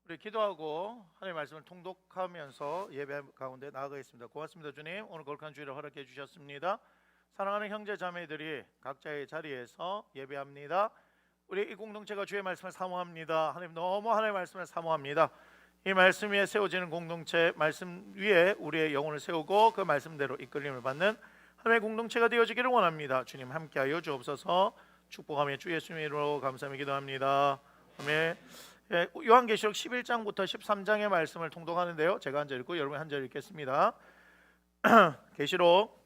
우리 기도하고 하나님의 말씀을 통독하면서 예배 가운데 나아가겠습니다. 고맙습니다. 주님, 오늘 거룩한 주일을 허락해 주셨습니다. 사랑하는 형제 자매들이 각자의 자리에서 예배합니다. 우리 이 공동체가 주의 말씀을 사모합니다. 하나님, 너무 하나님의 말씀을 사모합니다. 이 말씀 위에 세워지는 공동체, 말씀 위에 우리의 영혼을 세우고 그 말씀대로 이끌림을 받는 하나님의 공동체가 되어지기를 원합니다. 주님, 함께하여 주옵소서. 축복하며 주 예수님의 이름으로 감사하며 기도합니다. 아멘. 요한계시록 11장부터 13장의 말씀을 통독하는데요, 제가 한 절 읽고 여러분이 한 절 읽겠습니다. 계시록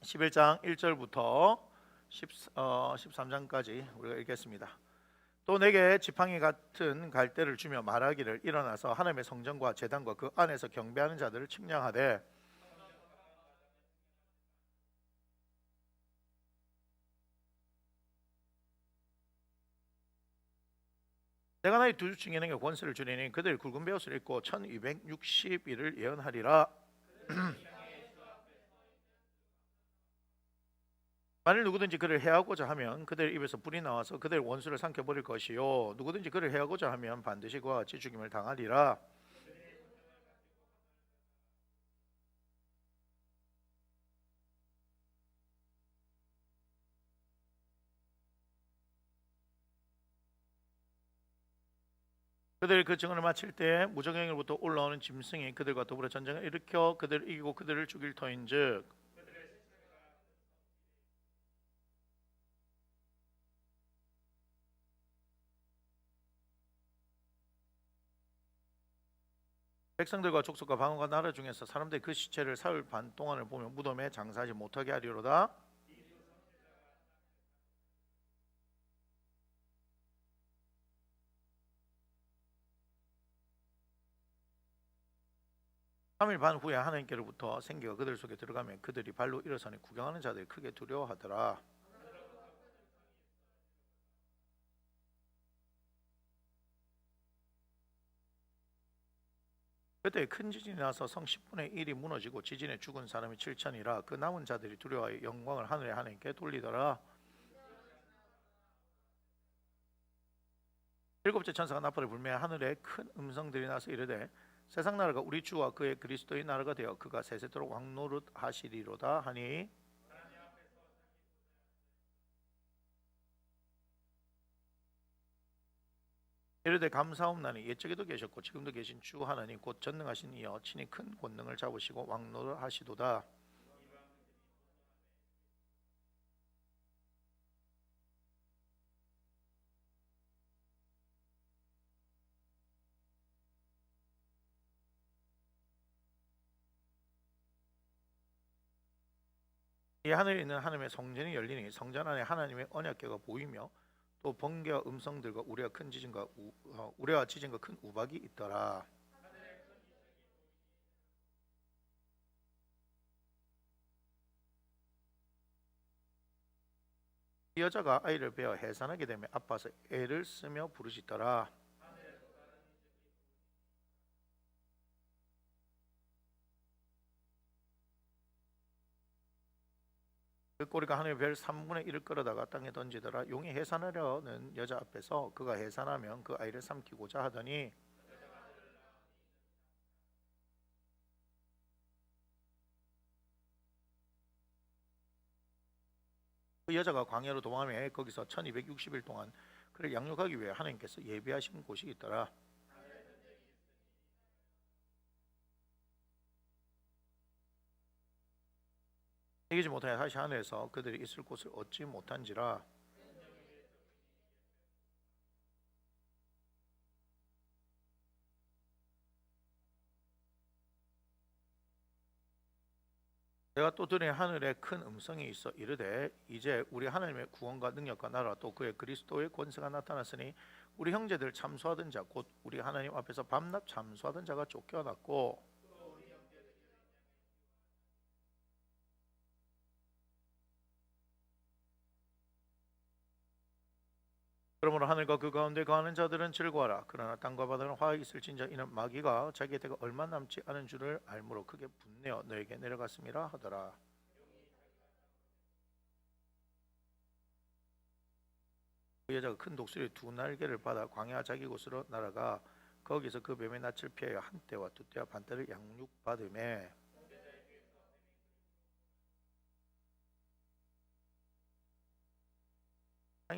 11장 1절부터 13장까지 우리가 읽겠습니다. 또 내게 지팡이 같은 갈대를 주며 말하기를, 일어나서 하나님의 성전과 제단과 그 안에서 경배하는 자들을 측량하되 내가 너희 두 증인에게 권세를 주리니 그들이 굵은 베옷을 입고 1260일을 예언하리라. 만일 누구든지 그를 해하고자 하면 그들 입에서 불이 나와서 그들 원수를 삼켜버릴 것이요, 누구든지 그를 해하고자 하면 반드시 그와 같이 죽임을 당하리라. 그들이 그 증언을 마칠 때 무정행으로부터 올라오는 짐승이 그들과 더불어 전쟁을 일으켜 그들을 이기고 그들을 죽일 터인즉, 백성들과 족속과 방언과 나라 중에서 사람들이 그 시체를 사흘 반 동안을 보며 무덤에 장사하지 못하게 하리로다. 3일 반 후에 하나님께로부터 생기가 그들 속에 들어가며 그들이 발로 일어서니 구경하는 자들이 크게 두려워하더라. 그때 큰 지진이 나서 성 10분의 1이 무너지고 지진에 죽은 사람이 7천이라. 그 남은 자들이 두려워하여 영광을 하늘의 하나님께 돌리더라. 일곱째 천사가 나팔을 불며 하늘에 큰 음성들이 나서 이르되, 세상 나라가 우리 주와 그의 그리스도의 나라가 되어 그가 세세토록 왕노릇 하시리로다 하니, 이르되 감사옵나니 옛적에도 계셨고 지금도 계신 주 하나님 곧 전능하신 이여 친히 큰 권능을 잡으시고 왕노릇 하시도다. 이 하늘에 있는 하나님의 성전이 열리니 성전 안에 하나님의 언약궤가 보이며 또 번개와 음성들과 우레와 지진과 큰 우박이 있더라. 이 여자가 아이를 베어 해산하게 되며 아파서 애를 쓰며 부르짖더라. 그 꼬리가 하늘의 별 3분의 1을 끌어다가 땅에 던지더라. 용이 해산하려는 여자 앞에서 그가 해산하면 그 아이를 삼키고자 하더니, 그 여자가 광야로 도망하며 거기서 1260일 동안 그를 양육하기 위해 하나님께서 예비하신 곳이 있더라. 이기지 못하여 다시 하늘에서 그들이 있을 곳을 얻지 못한지라. 내가 또 들으니 하늘에 큰 음성이 있어 이르되, 이제 우리 하나님의 구원과 능력과 나라 또 그의 그리스도의 권세가 나타났으니 우리 형제들 참소하던 자 곧 우리 하나님 앞에서 밤낮 참소하던 자가 쫓겨났고, 그러므로 하늘과 그 가운데 거하는 자들은 즐거워하라. 그러나 땅과 바다는 화학이 있을진저 이는 마귀가 자기의 때가 얼마 남지 않은 줄을 알므로 크게 분내어 너에게 내려갔음이라 하더라. 그 여자가 큰 독수리 두 날개를 받아 광야 자기 곳으로 날아가 거기서 그 뱀의 낯을 피하여 한 떼와 두 떼와 반 떼를 양육받음에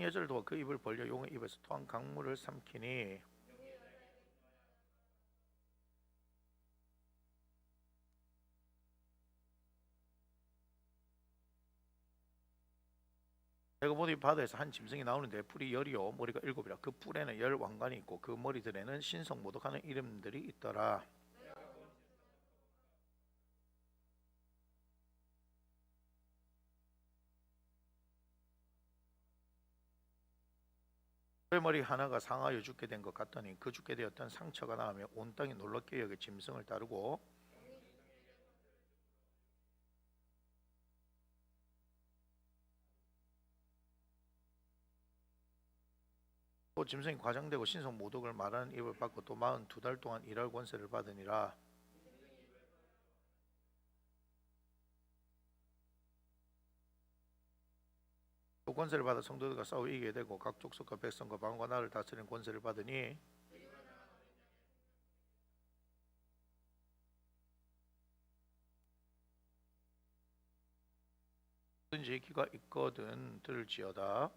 여자를 도와 그 입을 벌려 용의 입에서 토한 강물을 삼키니 내가 보니 바다에서 한 짐승이 나오는데 뿔이 10이요 머리가 7이라 그 뿔에는 10 왕관이 있고 그 머리들에는 신성 모독하는 이름들이 있더라. 그의 머리 하나가 상하여 죽게 된 것 같더니 그 죽게 되었던 상처가 나으며 온 땅이 놀랍게 여겨 짐승을 따르고 또 짐승이 과장되고 신성 모독을 말하는 입을 받고 또 42달 동안 일할 권세를 받으니라. 또 권세를 받아 성도들과 싸워 이기게 되고 각 족속과 백성과 방언과 나라를 다스리는 권세를 받으니 누구든지 귀가 있거든 들을지어다.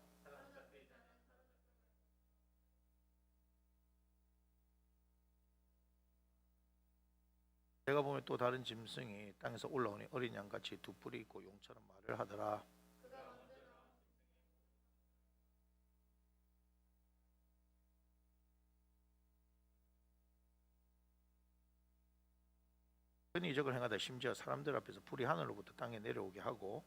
내가 보면 또 다른 짐승이 땅에서 올라오니 어린 양같이 두 뿔이 있고 용처럼 말을 하더라. 큰 이적을 행하다 심지어 사람들 앞에서 불이 하늘로부터 땅에 내려오게 하고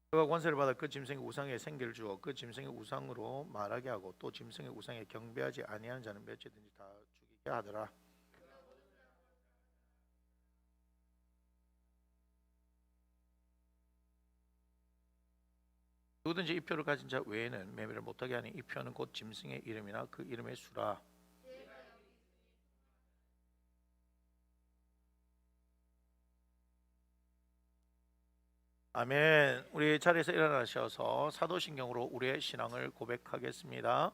그가 권세를 받아 그 짐승의 우상에 생기를 주어 그 짐승의 우상으로 말하게 하고 또 짐승의 우상에 경배하지 아니하는 자는 몇이든지 다 죽이게 하더라. 누구든지 이 표를 가진 자 외에는 매매를 못하게 하니 이 표는 곧 짐승의 이름이나 그 이름의 수라. 아멘. 우리 자리에서 일어나셔서 사도신경으로 우리의 신앙을 고백하겠습니다.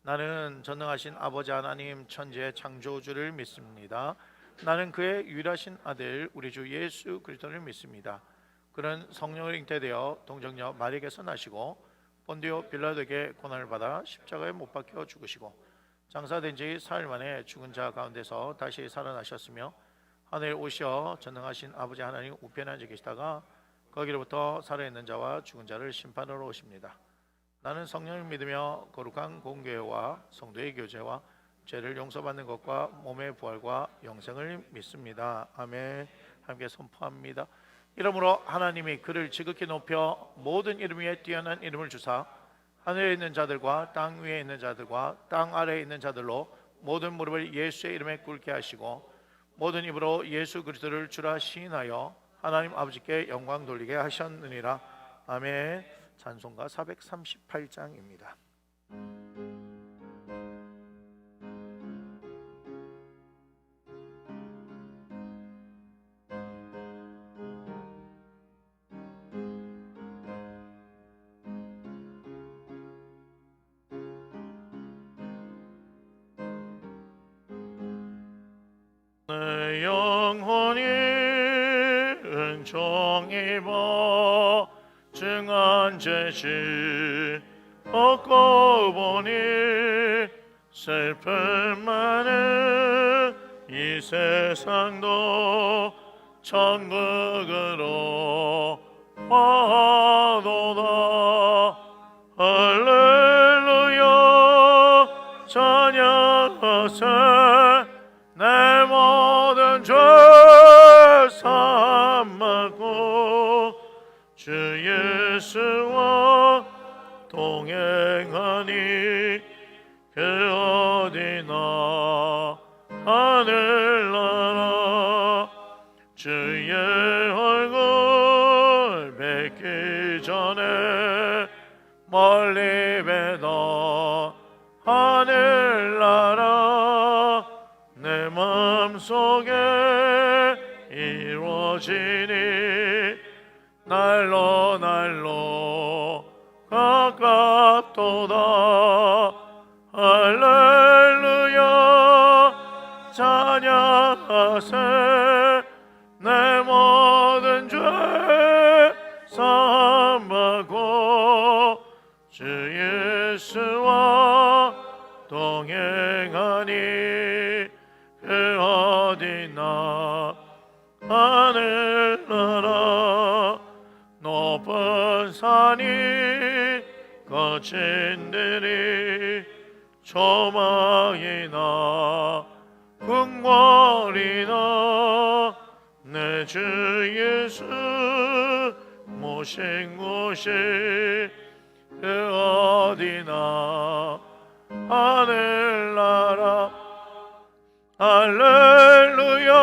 나는 전능하신 아버지 하나님 천지의 창조주를 믿습니다. 나는 그의 유일하신 아들 우리 주 예수 그리스도를 믿습니다. 그는 성령을 잉태되어 동정녀 마리에게서 나시고 본디오 빌라도에게 고난을 받아 십자가에 못 박혀 죽으시고 장사된 지 사흘 만에 죽은 자 가운데서 다시 살아나셨으며 하늘에 오셔 전능하신 아버지 하나님 우편에 앉아 계시다가 거기로부터 살아있는 자와 죽은 자를 심판하러 오십니다. 나는 성령을 믿으며 거룩한 공교회와 성도의 교제와 죄를 용서받는 것과 몸의 부활과 영생을 믿습니다. 아멘. 함께 선포합니다. 이러므로 하나님이 그를 지극히 높여 모든 이름 위에 뛰어난 이름을 주사 하늘에 있는 자들과 땅 위에 있는 자들과 땅 아래에 있는 자들로 모든 무릎을 예수의 이름에 꿇게 하시고 모든 입으로 예수 그리스도를 주라 시인하여 하나님 아버지께 영광 돌리게 하셨느니라. 아멘. 찬송가 438장입니다. 내 영혼이 은총 입어 증한 죄질 얻고 보니 슬픔 많은 이 세상도 천국으로 와도다. 할렐루야 찬양하세 내 모든 죄 사함받고 주 예수와 동행하니 그 어디나 하늘나라 주의 얼굴 뵙기 전에 멀리 뵈던 하늘나라 내 맘속에 이루어지니 날로 날로 가깝도다. 할렐루야 찬양하세. 내 모든 죄 사함받고 주 예수와 동행하니 그 어디나 하늘나라 높은 산이 거친 들이 조망이나 궁궐이나 내 주 예수 모신 곳이 그 어디나 하늘나라. 할렐루야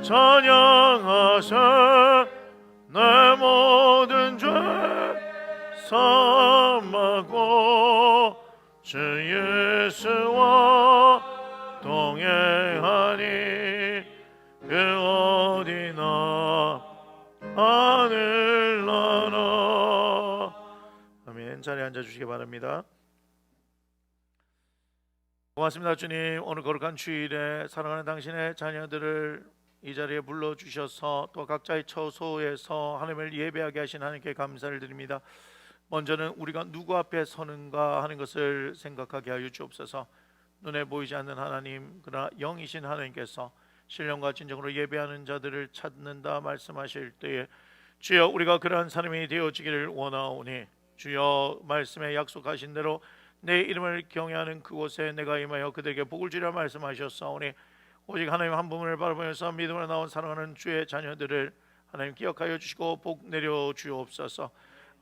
찬양하세. 내 모든 죄 사함받고 주 예수와 동행하니 그 어디나 하늘나라. 아멘. 자리에 앉아주시기 바랍니다. 고맙습니다. 주님, 오늘 거룩한 주일에 사랑하는 당신의 자녀들을 이 자리에 불러주셔서 또 각자의 처소에서 하나님을 예배하게 하신 하나님께 감사를 드립니다. 먼저는 우리가 누구 앞에 서는가 하는 것을 생각하게 하여 주옵소서. 눈에 보이지 않는 하나님, 그러나 영이신 하나님께서 신령과 진정으로 예배하는 자들을 찾는다 말씀하실 때에 주여 우리가 그러한 사람이 되어지기를 원하오니 주여 말씀에 약속하신 대로 내 이름을 경외하는 그곳에 내가 임하여 그들에게 복을 주리라 말씀하셨사오니 오직 하나님 한 분을 바라보면서 믿음으로 나온 사랑하는 주의 자녀들을 하나님 기억하여 주시고 복 내려 주옵소서.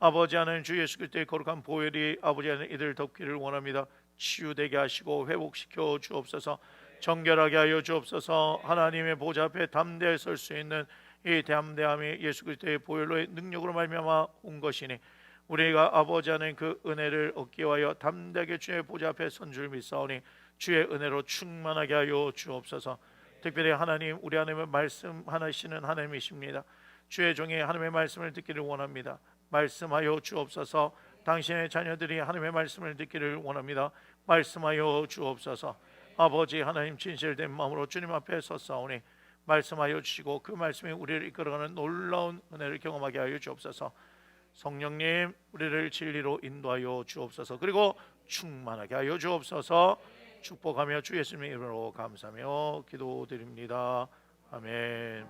아버지 하나님 주 예수 그리스도의 거룩한 보혈이 아버지 하나님 이들을 덮기를 원합니다. 치유되게 하시고 회복시켜 주옵소서. 정결하게 하여 주옵소서. 하나님의 보좌 앞에 담대히 설 수 있는 이 담대함이 예수 그리스도의 보혈로의 능력으로 말미암아 온 것이니 우리가 아버지 하나님 그 은혜를 얻기 위하여 담대하게 주의 보좌 앞에 선 줄 믿사오니 주의 은혜로 충만하게 하여 주옵소서. 특별히 하나님 우리 하나님을 말씀하시는 하나님이십니다. 주의 종이 하나님의 말씀을 듣기를 원합니다. 말씀하여 주옵소서. 당신의 자녀들이 하나님의 말씀을 듣기를 원합니다. 말씀하여 주옵소서. 아버지 하나님 진실된 마음으로 주님 앞에 섰사오니 말씀하여 주시고 그 말씀이 우리를 이끌어가는 놀라운 은혜를 경험하게 하여 주옵소서. 성령님 우리를 진리로 인도하여 주옵소서. 그리고 충만하게 하여 주옵소서. 축복하며 주 예수님의 이름으로 감사하며 기도드립니다. 아멘.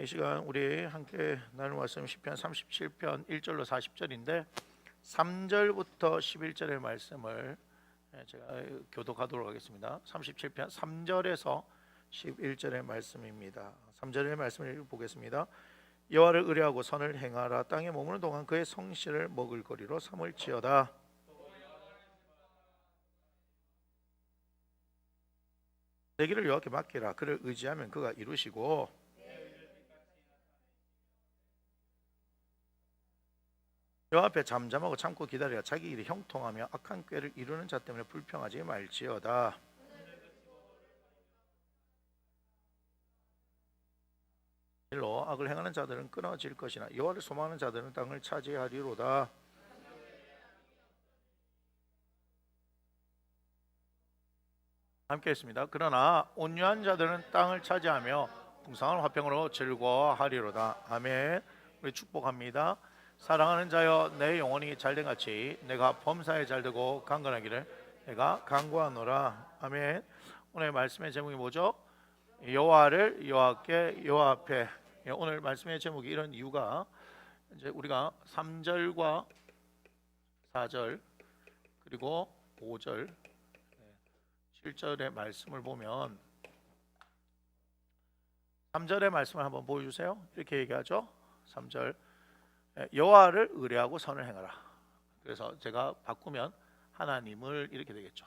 이 시간 우리 함께 나눌 말씀 시편 37편 1절로 40절인데 3절부터 11절의 말씀을 제가 교독하도록 하겠습니다. 37편 3절에서 11절의 말씀입니다. 3절의 말씀을 보겠습니다. 여호와를 의뢰하고 선을 행하라. 땅에 머무는 동안 그의 성실을 먹을거리로 삼을지어다. 내 길을 여호와께 맡기라. 그를 의지하면 그가 이루시고 여호와 앞에 잠잠하고 참고 기다려 자기 일이 형통하며 악한 꾀를 이루는 자 때문에 불평하지 말지어다. 일로 악을 행하는 자들은 끊어질 것이나 여호와를 소망하는 자들은 땅을 차지하리로다. 함께 했습니다. 그러나 온유한 자들은 땅을 차지하며 풍성한 화평으로 즐거워하리로다. 아멘. 우리 축복합니다. 사랑하는 자여 내 영혼이 잘된 같이 내가 범사에 잘되고 강건하기를 내가 간구하노라. 아멘. 오늘 말씀의 제목이 뭐죠? 여호와를 여호와께 여호와 앞에. 오늘 말씀의 제목이 이런 이유가 이제 우리가 3절과 4절 그리고 5절 7절의 말씀을 보면 3절의 말씀을 한번 보여주세요. 이렇게 얘기하죠. 3절 여호와를 의뢰하고 선을 행하라. 그래서 제가 바꾸면 하나님을 이렇게 되겠죠.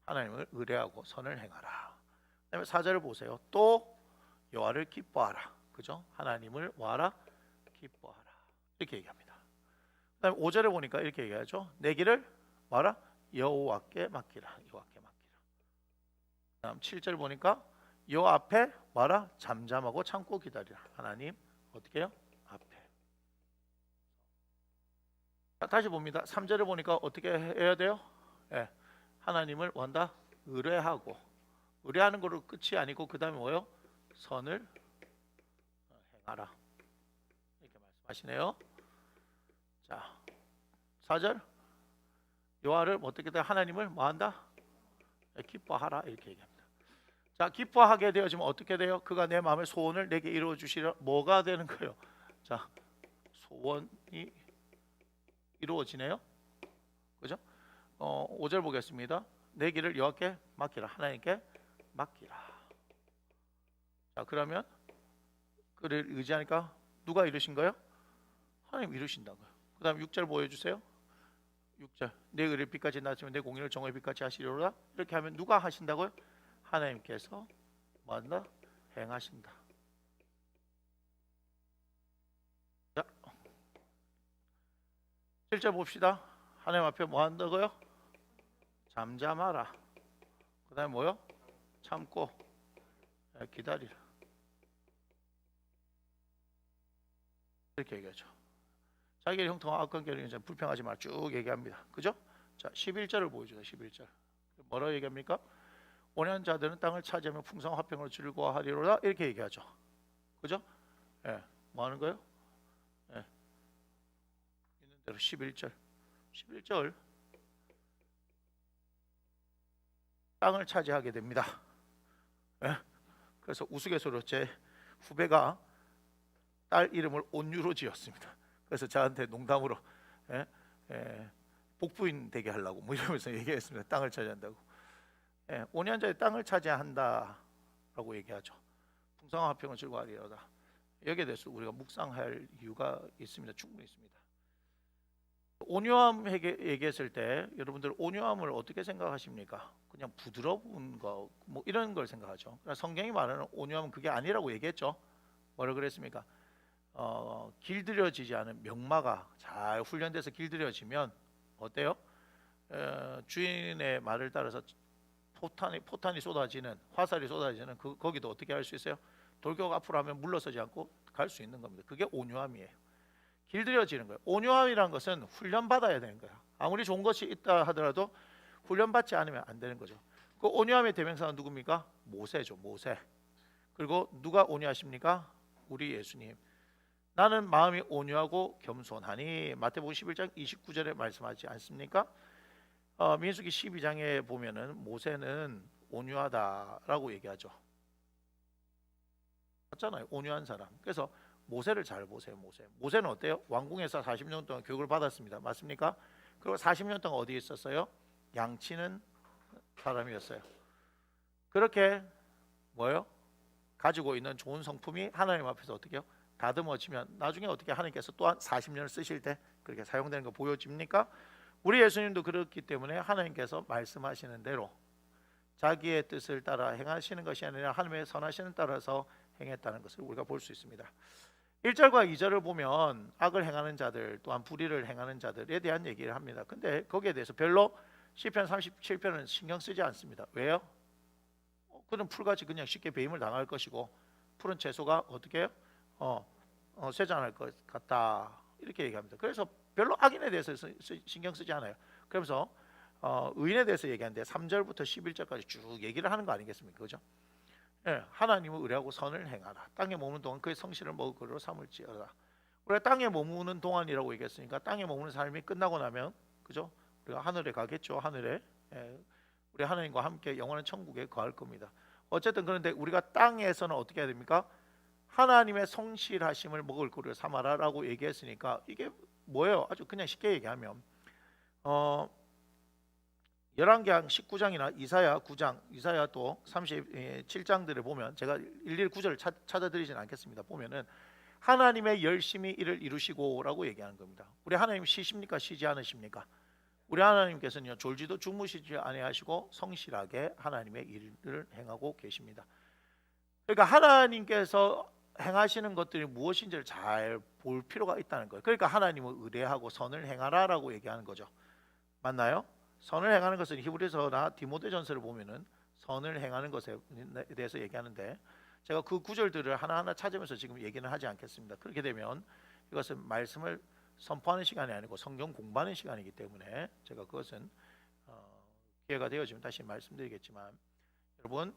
하나님을 의뢰하고 선을 행하라. 그다음에 4절을 보세요. 또 여호와를 기뻐하라. 그죠? 하나님을 뭐하라? 기뻐하라. 이렇게 얘기합니다. 그다음에 5절에 보니까 이렇게 얘기하죠. 내 길을 뭐라? 여호와께 맡기라. 여호와께 맡기라. 그다음 7절 보니까 여호와 앞에 뭐라? 잠잠하고 참고 기다리라. 하나님 어떻게 해요? 앞에. 자, 다시 봅니다. 3절에 보니까 어떻게 해야 돼요? 예, 하나님을 원다 의뢰하고, 의뢰하는 거로 끝이 아니고 그 다음에 뭐요? 선을 행하라. 이렇게 말씀하시네요. 자, 4절 여호와를 어떻게 돼? 하나님을 뭐한다? 기뻐하라 이렇게 얘기합니다. 자, 기뻐하게 되어지면 어떻게 돼요? 그가 내 마음의 소원을 내게 이루어 주시려. 뭐가 되는 거예요? 자, 소원이 이루어지네요. 그죠? 5절 보겠습니다. 내 길을 여호와께 맡기라. 하나님께 맡기라. 자, 그러면 그를 의지하니까 누가 이루신 거예요? 하나님 이루신다고요. 그 다음 6절 보여주세요. 6절 내 의를 빛같이 낮추면 내 공의를 정오의 빛같이 하시려라. 이렇게 하면 누가 하신다고요? 하나님께서 뭐한다? 행하신다. 자, 7절 봅시다. 하나님 앞에 뭐 한다고요? 잠잠하라. 그 다음에 뭐요? 참고 기다리라. 이렇게 얘기하죠. 자기의 형통한 악한 결의는 불평하지 말라 쭉 얘기합니다. 그죠? 자, 11절을 보여줘요. 11절 뭐라고 얘기합니까? 온유한 자들은 땅을 차지하며 풍성한 화평으로 즐거워하리로다. 이렇게 얘기하죠. 그죠? 예, 뭐 하는 거예요? 예, 있는 대로 11절 땅을 차지하게 됩니다. 예? 그래서 우스갯소리로 제 후배가 딸 이름을 온유로 지었습니다. 그래서 저한테 농담으로 복부인 되게 하려고 뭐 이러면서 얘기했습니다. 땅을 차지한다고. 온유한 자의 땅을 차지한다라고 얘기하죠. 풍성한 화평을 즐거워하리로다. 여기에 대해서 우리가 묵상할 이유가 있습니다. 충분히 있습니다. 온유함 얘기했을 때 여러분들 온유함을 어떻게 생각하십니까? 그냥 부드러운 거 뭐 이런 걸 생각하죠. 성경이 말하는 온유함은 그게 아니라고 얘기했죠. 뭐라 그랬습니까? 길들여지지 않은 명마가 잘 훈련돼서 길들여지면 어때요? 주인의 말을 따라서 포탄이 쏟아지는, 화살이 쏟아지는 거기도 어떻게 할 수 있어요? 돌격 앞으로 하면 물러서지 않고 갈 수 있는 겁니다. 그게 온유함이에요. 길들여지는 거예요. 온유함이라는 것은 훈련받아야 되는 거예요. 아무리 좋은 것이 있다 하더라도 훈련받지 않으면 안 되는 거죠. 그 온유함의 대명사는 누굽니까? 모세죠. 모세. 그리고 누가 온유하십니까? 우리 예수님. 나는 마음이 온유하고 겸손하니 마태복음 11장 29절에 말씀하지 않습니까? 민수기 12장에 보면은 모세는 온유하다라고 얘기하죠. 맞잖아요. 온유한 사람. 그래서 모세를 잘 보세요. 모세는 어때요? 왕궁에서 40년 동안 교육을 받았습니다. 맞습니까? 그리고 40년 동안 어디에 있었어요? 양치는 사람이었어요. 그렇게 뭐요? 가지고 있는 좋은 성품이 하나님 앞에서 어떻게 해요? 다듬어지면 나중에 어떻게 하나님께서 또한 40년을 쓰실 때 그렇게 사용되는 거 보여집니까? 우리 예수님도 그렇기 때문에 하나님께서 말씀하시는 대로 자기의 뜻을 따라 행하시는 것이 아니라 하나님의 선하시는 따라서 행했다는 것을 우리가 볼 수 있습니다. 1절과 2절을 보면 악을 행하는 자들 또한 불의를 행하는 자들에 대한 얘기를 합니다. 근데 거기에 대해서 별로 시편 37편은 신경 쓰지 않습니다. 왜요? 그는 풀같이 그냥 쉽게 배임을 당할 것이고 푸른 채소가 어떻게 해요? 쇠잔할 것 같다 이렇게 얘기합니다. 그래서 별로 악인에 대해서 신경 쓰지 않아요. 그러면서 의인에 대해서 얘기하는데 3절부터 11절까지 쭉 얘기를 하는 거 아니겠습니까? 그죠? 예, 하나님을 의뢰하고 선을 행하라. 땅에 머무는 동안 그의 성실을 먹을 것으로 삼을지어다. 우리가 땅에 머무는 동안이라고 얘기했으니까 땅에 머무는 삶이 끝나고 나면 그죠? 우리가 하늘에 가겠죠. 하늘에 우리 하나님과 함께 영원한 천국에 거할 겁니다. 어쨌든 그런데 우리가 땅에서는 어떻게 해야 됩니까? 하나님의 성실하심을 먹을 거를 삼아라라고 얘기했으니까 이게 뭐예요? 아주 그냥 쉽게 얘기하면 열왕기상 19장이나 이사야 9장, 이사야 또 37장들을 보면 제가 일일이 구절을 찾아드리진 않겠습니다. 보면은 하나님의 열심히 일을 이루시고라고 얘기하는 겁니다. 우리 하나님 쉬십니까? 쉬지 않으십니까? 우리 하나님께서는요 졸지도 주무시지 아니하시고 성실하게 하나님의 일을 행하고 계십니다. 그러니까 하나님께서 행하시는 것들이 무엇인지를 잘 볼 필요가 있다는 거예요. 그러니까 하나님을 의뢰하고 선을 행하라라고 얘기하는 거죠. 맞나요? 선을 행하는 것은 히브리서나 디모데전서를 보면은 선을 행하는 것에 대해서 얘기하는데, 제가 그 구절들을 하나하나 찾으면서 지금 얘기는 하지 않겠습니다. 그렇게 되면 이것은 말씀을 선포하는 시간이 아니고 성경 공부하는 시간이기 때문에 제가 그것은 기회가 되어지면 다시 말씀드리겠지만, 여러분,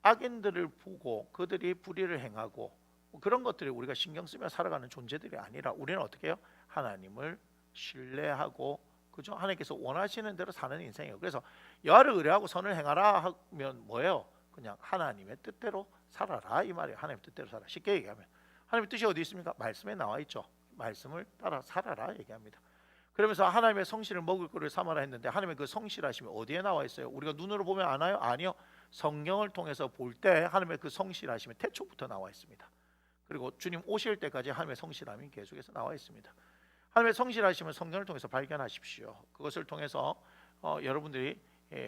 악인들을 보고 그들이 불의를 행하고 그런 것들이 우리가 신경 쓰며 살아가는 존재들이 아니라, 우리는 어떻게 해요? 하나님을 신뢰하고, 그죠? 하나님께서 원하시는 대로 사는 인생이에요. 그래서 여호와를 의뢰하고 선을 행하라 하면 뭐예요? 그냥 하나님의 뜻대로 살아라 이 말이에요. 하나님의 뜻대로 살아. 쉽게 얘기하면 하나님의 뜻이 어디 있습니까? 말씀에 나와 있죠. 말씀을 따라 살아라 얘기합니다. 그러면서 하나님의 성실을 먹을 거를 삼아라 했는데, 하나님의 그 성실하심이 어디에 나와 있어요? 우리가 눈으로 보면 아나요? 아니요. 성경을 통해서 볼 때 하나님의 그 성실하심이 태초부터 나와 있습니다. 그리고 주님 오실 때까지 하나님의 성실함이 계속해서 나와 있습니다. 하나님의 성실하심을 성경을 통해서 발견하십시오. 그것을 통해서 여러분들이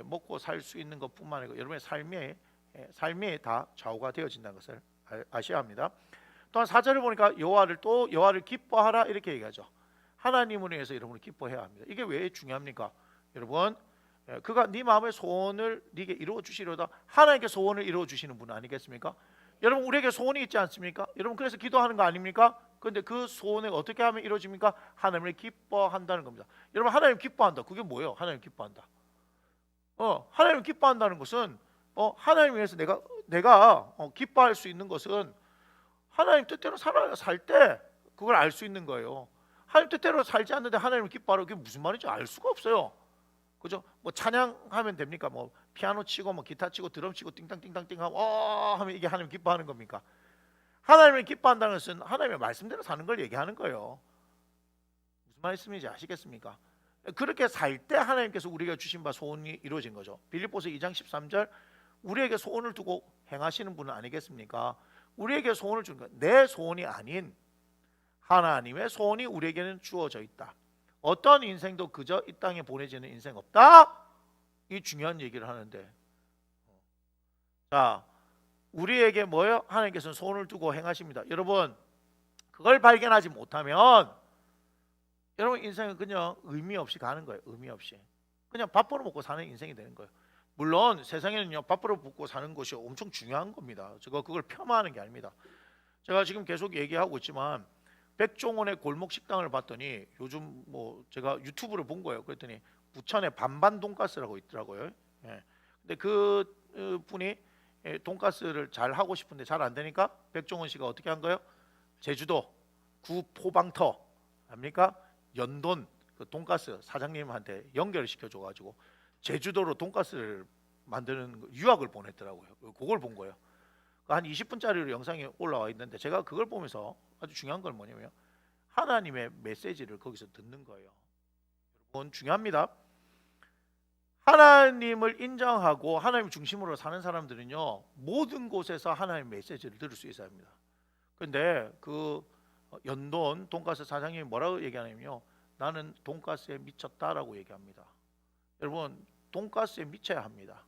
먹고 살 수 있는 것뿐만 아니고 여러분의 삶에 다 좌우가 되어진다는 것을 아셔야 합니다. 또한 4절을 보니까 여호와를 기뻐하라 이렇게 얘기하죠. 하나님을 위해서 여러분을 기뻐해야 합니다. 이게 왜 중요합니까? 여러분, 그가 네 마음의 소원을 네게 이루어 주시려다. 하나님께 소원을 이루어 주시는 분 아니겠습니까? 여러분, 우리에게 소원이 있지 않습니까? 여러분, 그래서 기도하는 거 아닙니까? 그런데 그 소원을 어떻게 하면 이루어집니까? 하나님을 기뻐한다는 겁니다. 여러분, 하나님 기뻐한다. 그게 뭐예요? 하나님 기뻐한다. 하나님 기뻐한다는 것은 하나님 위해서 내가 기뻐할 수 있는 것은 하나님 뜻대로 살 때 그걸 알 수 있는 거예요. 하나님 뜻대로 살지 않는데 하나님을 기뻐하라, 그게 무슨 말인지 알 수가 없어요. 그죠? 뭐 찬양하면 됩니까? 뭐 피아노 치고 뭐 기타 치고 드럼 치고 띵땅띵땅띵 하고 하면 이게 하나님 기뻐하는 겁니까? 하나님을 기뻐한다는 것은 하나님의 말씀대로 사는 걸 얘기하는 거예요. 무슨 말씀인지 아시겠습니까? 그렇게 살 때 하나님께서 우리가 주신 바 소원이 이루어진 거죠. 빌립보서 2장 13절, 우리에게 소원을 두고 행하시는 분은 아니겠습니까? 우리에게 소원을 준 것, 내 소원이 아닌 하나님의 소원이 우리에게는 주어져 있다. 어떤 인생도 그저 이 땅에 보내지는 인생 없다. 이 중요한 얘기를 하는데, 자, 우리에게 뭐예요? 하나님께서는 소원을 두고 행하십니다. 여러분, 그걸 발견하지 못하면 여러분 인생은 그냥 의미 없이 가는 거예요. 의미 없이 그냥 밥 벌어 먹고 사는 인생이 되는 거예요. 물론 세상에는요, 밥 벌어 먹고 사는 것이 엄청 중요한 겁니다. 제가 그걸 폄하하는 게 아닙니다. 제가 지금 계속 얘기하고 있지만 백종원의 골목 식당을 봤더니, 요즘 뭐 제가 유튜브를 본 거예요. 그랬더니 부천에 반반 돈가스라고 있더라고요. 근데 그 분이 돈가스를 잘 하고 싶은데 잘 안 되니까 백종원 씨가 어떻게 한 거예요? 제주도 구포방터 압니까? 연돈 그 돈가스 사장님한테 연결을 시켜줘가지고 제주도로 돈가스를 만드는 유학을 보냈더라고요. 그걸 본 거예요. 한 20분짜리로 영상이 올라와 있는데, 제가 그걸 보면서 아주 중요한 건 뭐냐면 하나님의 메시지를 거기서 듣는 거예요. 여러분, 중요합니다. 하나님을 인정하고 하나님 중심으로 사는 사람들은요, 모든 곳에서 하나님의 메시지를 들을 수 있어야 합니다. 그런데 그 연돈 돈가스 사장님이 뭐라고 얘기하냐면요, 나는 돈가스에 미쳤다라고 얘기합니다. 여러분, 돈가스에 미쳐야 합니다.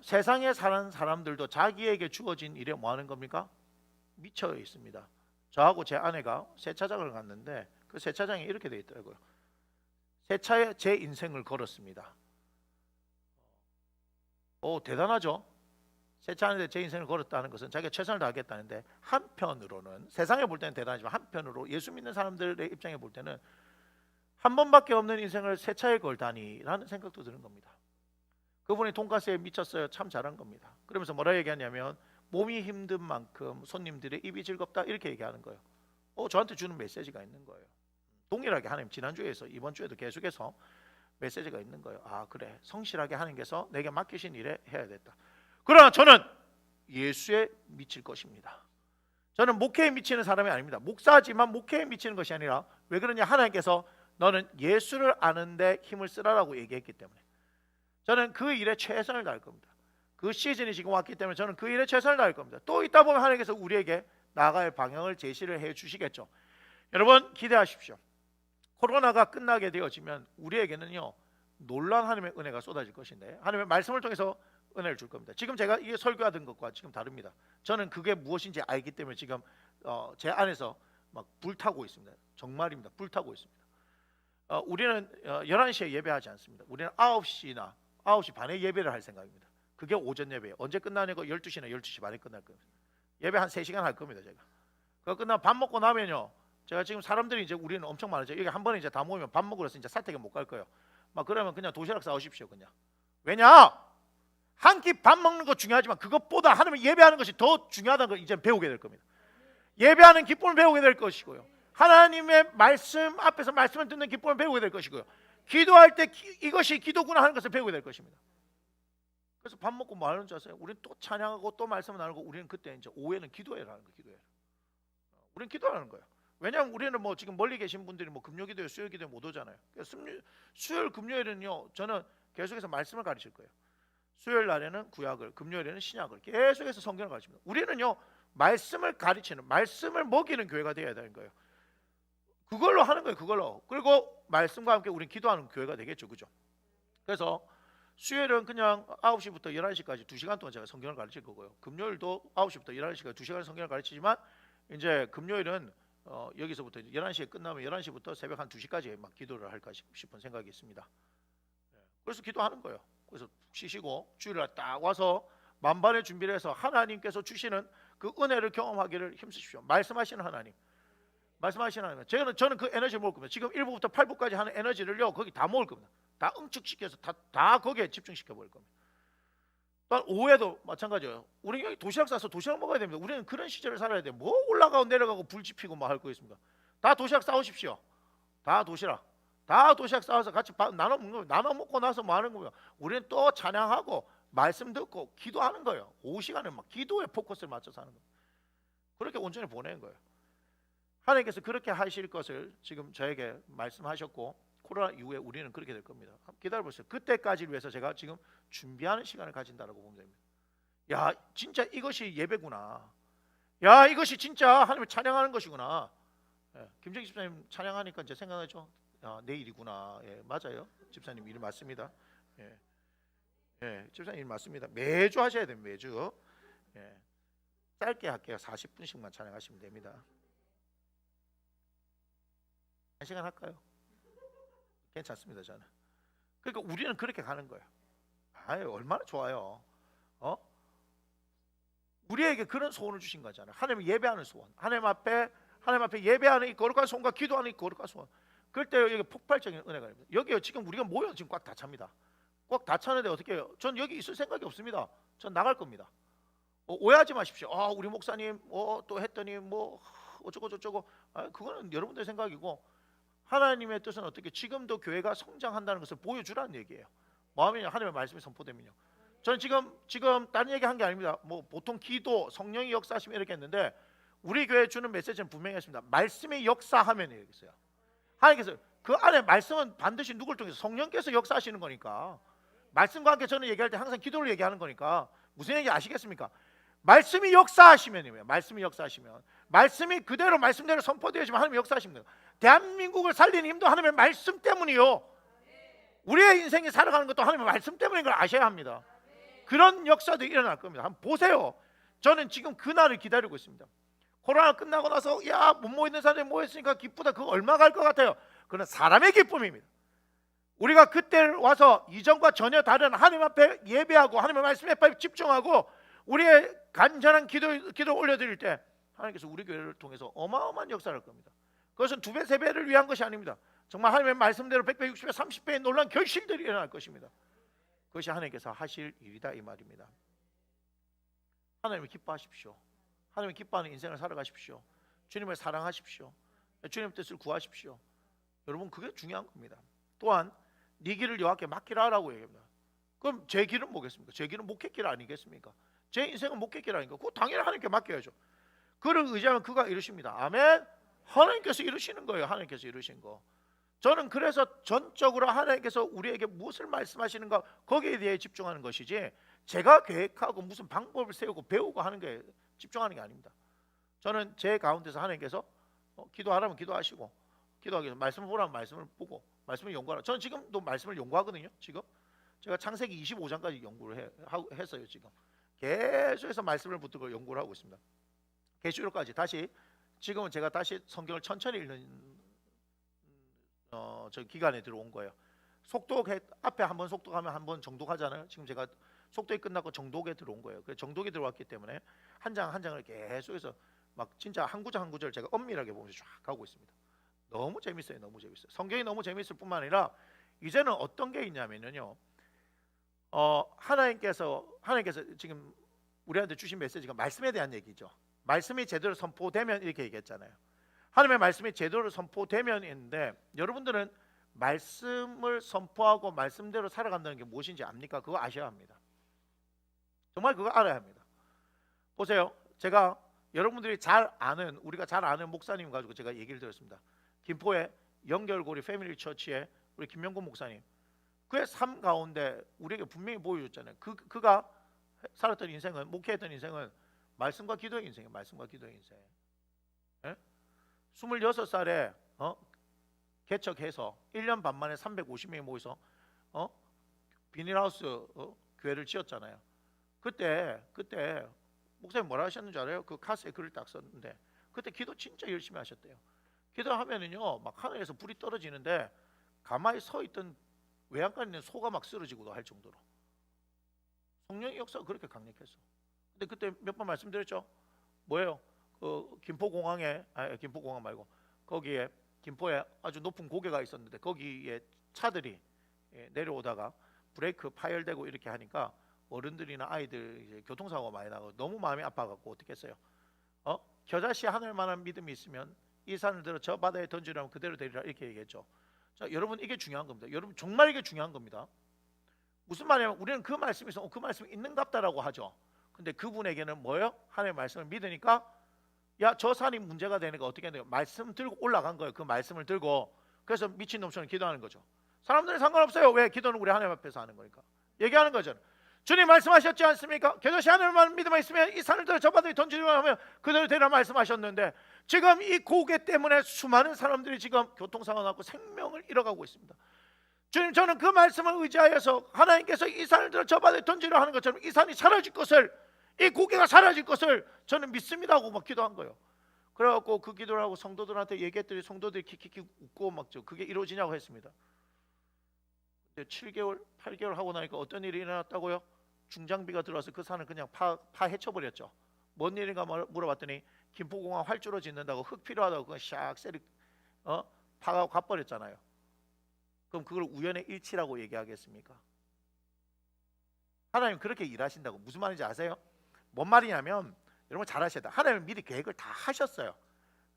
세상에 사는 사람들도 자기에게 주어진 일에 뭐 하는 겁니까? 미쳐 있습니다. 저하고 제 아내가 세차장을 갔는데 그 세차장에 이렇게 돼 있더라고요. 세차에 제 인생을 걸었습니다. 대단하죠? 세차하는데 제 인생을 걸었다는 것은 자기가 최선을 다하겠다는데, 한편으로는 세상에 볼 때는 대단하지만 한편으로 예수 믿는 사람들의 입장에 볼 때는 한 번밖에 없는 인생을 세차에 걸다니라는 생각도 드는 겁니다. 그분이 돈가스에 미쳤어요. 참 잘한 겁니다. 그러면서 뭐라 얘기하냐면, 몸이 힘든 만큼 손님들의 입이 즐겁다 이렇게 얘기하는 거예요. 저한테 주는 메시지가 있는 거예요. 동일하게 하나님 지난주에서 이번 주에도 계속해서 메시지가 있는 거예요. 아, 그래, 성실하게 하나님께서 내게 맡기신 일에 해야 됐다. 그러나 저는 예수에 미칠 것입니다. 저는 목회에 미치는 사람이 아닙니다. 목사지만 목회에 미치는 것이 아니라, 왜 그러냐, 하나님께서 너는 예수를 아는데 힘을 쓰라라고 얘기했기 때문에 저는 그 일에 최선을 다할 겁니다. 그 시즌이 지금 왔기 때문에 저는 그 일에 최선을 다할 겁니다. 또 있다 보면 하나님께서 우리에게 나아갈 방향을 제시를 해 주시겠죠. 여러분, 기대하십시오. 코로나가 끝나게 되어지면 우리에게는요, 놀라운 하나님의 은혜가 쏟아질 것인데, 하나님의 말씀을 통해서 은혜를 줄 겁니다. 지금 제가 이게 설교하던 것과 지금 다릅니다. 저는 그게 무엇인지 알기 때문에 지금 제 안에서 막 불타고 있습니다. 정말입니다. 불타고 있습니다. 우리는 11시에 예배하지 않습니다. 우리는 9시 반에 예배를 할 생각입니다. 그게 오전 예배예요. 언제 끝나냐고 12시나 12시 반에 끝날 겁니다. 예배 한 3시간 할 겁니다. 제가 그거 끝나면 밥 먹고 나면요, 제가 지금 사람들이 이제 우리는 엄청 많아요. 여기 한 번에 이제 다 모이면 밥 먹으러 이제 사택에 못 갈 거예요. 막 그러면 그냥 도시락 싸오십시오. 그냥. 왜냐? 한 끼 밥 먹는 거 중요하지만 그것보다 하나님 예배하는 것이 더 중요하다는 걸 이제 배우게 될 겁니다. 예배하는 기쁨을 배우게 될 것이고요, 하나님의 말씀 앞에서 말씀을 듣는 기쁨을 배우게 될 것이고요, 기도할 때 이것이 기도구나 하는 것을 배우게 될 것입니다. 그래서 밥 먹고 뭐 하는 줄 아세요? 우리는 또 찬양하고 또 말씀을 나누고, 우리는 그때 이제 오후에는 기도해라는 거예요. 기도해. 우리는 기도하는 거예요. 왜냐하면 우리는 뭐 지금 멀리 계신 분들이 뭐 금요기도에 수요기도에 못 오잖아요. 수요일 금요일은요, 저는 계속해서 말씀을 가르칠 거예요. 수요일 날에는 구약을, 금요일에는 신약을 계속해서 성경을 가르칩니다. 우리는요, 말씀을 가르치는, 말씀을 먹이는 교회가 되어야 되는 거예요. 그걸로 하는 거예요. 그걸로. 그리고 말씀과 함께 우리는 기도하는 교회가 되겠죠. 그죠? 그래서 수요일은 그냥 9시부터 11시까지 2시간 동안 제가 성경을 가르칠 거고요, 금요일도 9시부터 11시까지 2시간 성경을 가르치지만, 이제 금요일은 여기서부터 11시에 끝나면 11시부터 새벽 한 2시까지 막 기도를 할까 싶은 생각이 있습니다. 그래서 기도하는 거예요. 그래서 쉬시고 주일날 딱 와서 만반의 준비를 해서 하나님께서 주시는 그 은혜를 경험하기를 힘쓰십시오. 말씀하시는 하나님, 말씀하시는 하나님. 저는 그 에너지를 모을 겁니다. 지금 1부부터 8부까지 하는 에너지를요, 거기 다 모을 겁니다. 다 응축시켜서 다 거기에 집중시켜 버릴 겁니다. 또한 오후에도 마찬가지예요. 우리 여기 도시락 싸서 도시락 먹어야 됩니다. 우리는 그런 시절을 살아야 돼요. 뭐 올라가고 내려가고 불 지피고 뭐 할 거 있습니까? 다 도시락 싸오십시오. 다 도시락 싸와서 같이 나눠 먹는 거예요. 나눠 먹고 나서 뭐 하는 거예요? 우리는 또 찬양하고 말씀 듣고 기도하는 거예요. 오후 시간에 막 기도에 포커스를 맞춰서 하는 거예요. 그렇게 온전히 보내는 거예요. 하나님께서 그렇게 하실 것을 지금 저에게 말씀하셨고, 코로나 이후에 우리는 그렇게 될 겁니다. 기다려보세요. 그때까지를 위해서 제가 지금 준비하는 시간을 가진다라고 보면 됩니다. 야, 진짜 이것이 예배구나. 야, 이것이 진짜 하나님을 찬양하는 것이구나. 김정희 집사님 찬양하니까 이제 생각나죠? 내일이구나. 맞아요. 집사님 일 맞습니다. 집사님 일 맞습니다. 매주 하셔야 됩니다. 매주. 짧게 할게요. 40분씩만 찬양하시면 됩니다. 1시간 할까요? 괜찮습니다. 저는. 그러니까 우리는 그렇게 가는 거예요. 아유, 얼마나 좋아요. 우리에게 그런 소원을 주신 거잖아요. 하나님 예배하는 소원. 하나님 앞에 예배하는 이 거룩한 소원과 기도하는 이 거룩한 소원. 그럴 때 여기 폭발적인 은혜가 있습니다. 여기요, 지금 우리가 모여 지금 꽉 다 찹니다. 꽉 다 차는데 어떻게 해요? 전 여기 있을 생각이 없습니다. 전 나갈 겁니다. 오해하지 마십시오. 우리 목사님 또 했더니 뭐 어쩌고 저쩌고. 그거는 여러분들 생각이고, 하나님의 뜻은 어떻게 지금도 교회가 성장한다는 것을 보여주라는 얘기예요. 마음이 하나님의 말씀이 선포되면요. 저는 지금 다른 얘기 한 게 아닙니다. 뭐 보통 기도, 성령이 역사하시면 이렇게 했는데, 우리 교회에 주는 메시지는 분명히 했습니다. 말씀이 역사하면 이렇게 했어요. 하나님께서 그 안에 말씀은 반드시 누굴 통해서 성령께서 역사하시는 거니까, 말씀과 함께 저는 얘기할 때 항상 기도를 얘기하는 거니까, 무슨 얘기 아시겠습니까? 말씀이 역사하시면이에요. 말씀이 역사하시면, 말씀이 그대로 말씀대로 선포되어지면 하나님이 역사하십니다. 대한민국을 살리는 힘도 하나님의 말씀 때문이요, 우리의 인생이 살아가는 것도 하나님의 말씀 때문인 걸 아셔야 합니다. 그런 역사도 일어날 겁니다. 한번 보세요. 저는 지금 그날을 기다리고 있습니다. 코로나 끝나고 나서 못 모이는 사람이 모였으니까 기쁘다, 그거 얼마 갈 것 같아요? 그건 사람의 기쁨입니다. 우리가 그때 와서 이전과 전혀 다른 하나님 앞에 예배하고 하나님의 말씀에 집중하고 우리의 간절한 기도 올려드릴 때, 하나님께서 우리 교회를 통해서 어마어마한 역사를 할 겁니다. 그것은 2배, 3배를 위한 것이 아닙니다. 정말 하나님의 말씀대로 100배, 60배, 30배의 놀라운 결실들이 일어날 것입니다. 그것이 하나님께서 하실 일이다, 이 말입니다. 하나님을 기뻐하십시오. 하나님을 기뻐하는 인생을 살아가십시오. 주님을 사랑하십시오. 주님의 뜻을 구하십시오. 여러분, 그게 중요한 겁니다. 또한 네 길을 여호와께 맡기라 라고 얘기합니다. 그럼 제 길은 뭐겠습니까? 제 길은 목회길 아니겠습니까? 제 인생은 목회길 아닌가? 그거 당연히 하나님께 맡겨야죠. 그를 의지하면 그가 이루십니다. 아멘. 하나님께서 이루시는 거예요. 하나님께서 이루신 거. 저는 그래서 전적으로 하나님께서 우리에게 무엇을 말씀하시는가, 거기에 대해 집중하는 것이지, 제가 계획하고 무슨 방법을 세우고 배우고 하는 게 집중하는 게 아닙니다. 저는 제 가운데서 하나님께서 기도하라면 기도하시고, 기도하기 위해서 말씀을 보라면 말씀을 보고, 말씀을 연구하라. 저는 지금도 말씀을 연구하거든요. 지금 제가 창세기 25장까지 연구를 했어요. 지금 계속해서 말씀을 붙들고 연구를 하고 있습니다. 계시록까지 다시 지금은 제가 다시 성경을 천천히 읽는 저 기간에 들어온 거예요. 속독 앞에 한번 속독하면 한 번 정독하잖아요. 지금 제가 속독이 끝나고 정독에 들어온 거예요. 그 정독에 들어왔기 때문에 한 장 한 장을 계속해서 막 진짜 한 구절 한 구절 제가 엄밀하게 보면서 쫙 가고 있습니다. 너무 재밌어요. 너무 재밌어요. 성경이 너무 재밌을 뿐만 아니라 이제는 어떤 게 있냐면요. 하나님께서 지금 우리한테 주신 메시지가 말씀에 대한 얘기죠. 말씀이 제대로 선포되면 이렇게 얘기했잖아요. 하나님의 말씀이 제대로 선포되면인데 여러분들은 말씀을 선포하고 말씀대로 살아간다는 게 무엇인지 압니까? 그거 아셔야 합니다. 정말 그거 알아야 합니다. 보세요. 제가 여러분들이 잘 아는 우리가 잘 아는 목사님 가지고 제가 얘기를 들었습니다. 김포의 연결고리 패밀리 처치의 우리 김명곤 목사님. 그의 삶 가운데 우리에게 분명히 보여줬잖아요. 그가 살았던 인생은 목회했던 인생은 말씀과 기도의 인생이에요. 말씀과 기도의 인생. 예? 26살에 개척해서 1년 반 만에 350명이 모여서 비닐하우스 교회를 지었잖아요. 그때 목사님 뭐라 하셨는지 알아요? 그 카스에 글을 딱 썼는데 그때 기도 진짜 열심히 하셨대요. 기도하면은요 막 하늘에서 불이 떨어지는데 가만히 서 있던 외양간에 있는 소가 막 쓰러지고도 할 정도로 성령의 역사가 그렇게 강력했어. 근데 그때 몇 번 말씀드렸죠. 뭐예요? 그 김포공항에 김포공항 말고 거기에 김포에 아주 높은 고개가 있었는데 거기에 차들이 내려오다가 브레이크 파열되고 이렇게 하니까 어른들이나 아이들 이제 교통사고가 많이 나고 너무 마음이 아파갖고 어떻게 했어요? 겨자씨 하늘만한 믿음이 있으면 이 산을 들어 저 바다에 던지려면 그대로 되리라 이렇게 얘기했죠. 자, 여러분 이게 중요한 겁니다. 여러분 정말 이게 중요한 겁니다. 무슨 말이냐면 우리는 그 말씀이 있어 그 말씀이 있는갑다라고 하죠. 근데 그분에게는 뭐예요? 하나님의 말씀을 믿으니까 야, 저 산이 문제가 되니까 어떻게 해야 돼요? 말씀 들고 올라간 거예요. 그 말씀을 들고. 그래서 미친놈처럼 기도하는 거죠. 사람들은 상관없어요. 왜? 기도는 우리 하나님 앞에서 하는 거니까. 얘기하는 거죠. 주님 말씀하셨지 않습니까? 겨자씨 하늘만 믿음만 있으면 이 산을 들어 저 바다에 던지려고 하면 그대로 되라 말씀하셨는데 지금 이 고개 때문에 수많은 사람들이 지금 교통사고 나고 생명을 잃어가고 있습니다. 주님 저는 그 말씀을 의지하여서 하나님께서 이 산을 들어 저 바다에 던지려 하는 것처럼 이 산이 사라질 것을 이 고개가 사라질 것을 저는 믿습니다 하고 막 기도한 거예요. 그래갖고 그 기도를 하고 성도들한테 얘기했더니 성도들이 킥킥킥 웃고 막 그게 이루어지냐고 했습니다. 7개월 8개월 하고 나니까 어떤 일이 일어났다고요? 중장비가 들어와서 그 산을 그냥 파헤쳐버렸죠. 뭔 일인가 물어봤더니 김포공항 활주로 짓는다고 흙 필요하다고 그냥 샥 세리 파가 가버렸잖아요. 그럼 그걸 우연의 일치라고 얘기하겠습니까? 하나님 그렇게 일하신다고. 무슨 말인지 아세요? 뭔 말이냐면 여러분 잘 아셔야 돼요. 하나님은 미리 계획을 다 하셨어요.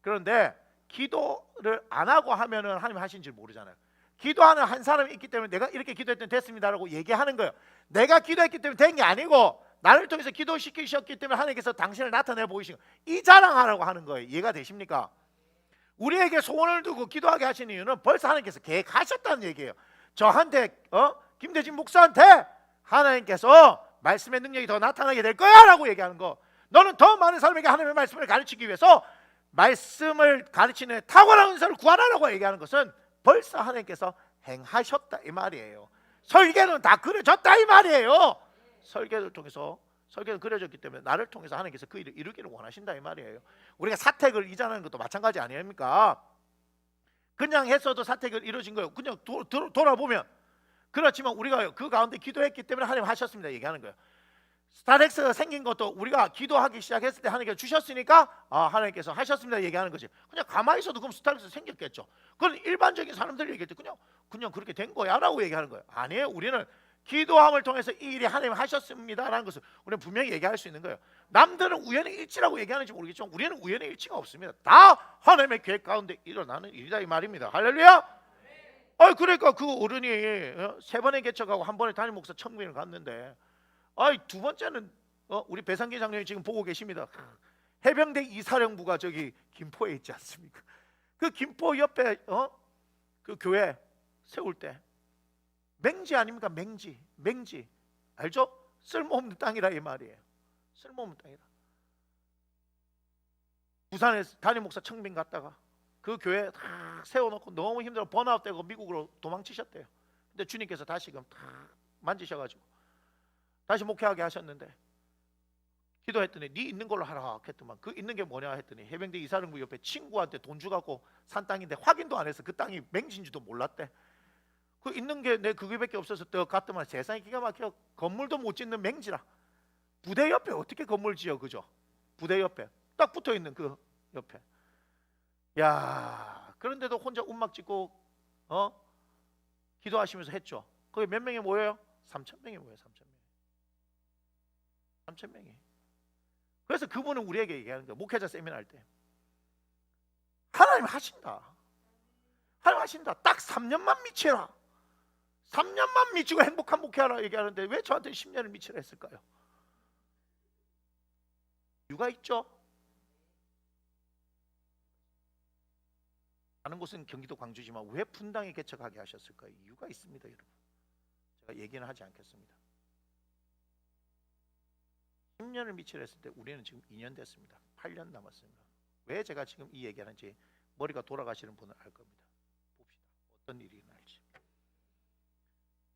그런데 기도를 안 하고 하면은 하나님 하신 줄 모르잖아요. 기도하는 한 사람이 있기 때문에 내가 이렇게 기도했더니 됐습니다라고 얘기하는 거예요. 내가 기도했기 때문에 된 게 아니고 나를 통해서 기도시키셨기 때문에 하나님께서 당신을 나타내 보이신 이 자랑하라고 하는 거예요. 이해가 되십니까? 우리에게 소원을 두고 기도하게 하신 이유는 벌써 하나님께서 계획하셨다는 얘기예요. 저한테 김대진 목사한테 하나님께서 말씀의 능력이 더 나타나게 될 거야 라고 얘기하는 거. 너는 더 많은 사람에게 하나님의 말씀을 가르치기 위해서 말씀을 가르치는 탁월한 은사를 구하라고 얘기하는 것은 벌써 하나님께서 행하셨다 이 말이에요. 설계는 다 그려졌다 이 말이에요. 설계를 통해서 설계는 그려졌기 때문에 나를 통해서 하나님께서 그 일을 이루기를 원하신다 이 말이에요. 우리가 사택을 이전하는 것도 마찬가지 아닙니까? 그냥 했어도 사택을 이루어진 거예요. 그냥 돌아보면 그렇지만 우리가 그 가운데 기도했기 때문에 하나님 하셨습니다 얘기하는 거예요. 스타렉스가 생긴 것도 우리가 기도하기 시작했을 때 하나님께서 주셨으니까 하나님께서 하셨습니다 얘기하는 거지. 그냥 가만히 있어도 그럼 스타렉스 생겼겠죠. 그건 일반적인 사람들이 얘기할 때 그냥 그렇게 된 거야 라고 얘기하는 거예요. 아니에요. 우리는 기도함을 통해서 이 일이 하나님 하셨습니다 라는 것을 우리는 분명히 얘기할 수 있는 거예요. 남들은 우연의 일치라고 얘기하는지 모르겠지만 우리는 우연의 일치가 없습니다. 다 하나님의 계획 가운데 일어나는 일이다 이 말입니다. 할렐루야. 그러니까 그 어른이 3번에 개척하고 1번에 담임 목사 청구인을 갔는데 2번째는 우리 배상기 장로님 지금 보고 계십니다. 해병대 이사령부가 저기 김포에 있지 않습니까? 그 김포 옆에 그 교회 세울 때 맹지 아닙니까? 맹지 알죠? 쓸모없는 땅이라 이 말이에요. 쓸모없는 땅이라. 부산에 담임 목사 청빙 갔다가 그 교회 다 세워놓고 너무 힘들어 번아웃되고 미국으로 도망치셨대요. 근데 주님께서 다시금 다 만지셔가지고 다시 목회하게 하셨는데 기도했더니 네 있는 걸로 하라 했더만 그 있는 게 뭐냐 했더니 해병대 이사령부 옆에 친구한테 돈 주갖고 산 땅인데 확인도 안 해서 그 땅이 맹지인지도 몰랐대. 그 있는 게 내 그게밖에 없어서 떡 갔더만 세상에 기가 막혀 건물도 못 짓는 맹지라. 부대 옆에 어떻게 건물 지어 그죠? 부대 옆에 딱 붙어 있는 그 옆에. 야 그런데도 혼자 움막 짓고 기도하시면서 했죠. 거기 몇 명이 모여요? 3,000명이 모여요. 3,000명이. 그래서 그분은 우리에게 얘기하는 거예요. 목회자 세미나 할 때 하나님 하신다. 하나님 하신다. 딱 3년만 미치라. 3년만 미치고 행복한 목회하라 얘기하는데 왜 저한테 10년을 미치라 했을까요? 이유가 있죠. 가는 곳은 경기도 광주지만 왜 분당에 개척하게 하셨을까요? 이유가 있습니다, 여러분. 제가 얘기는 하지 않겠습니다. 10년을 미치라 했을 때 우리는 지금 2년 됐습니다. 8년 남았습니다. 왜 제가 지금 이 얘기하는지 머리가 돌아가시는 분은 알 겁니다. 봅시다. 어떤 일이 일어날지.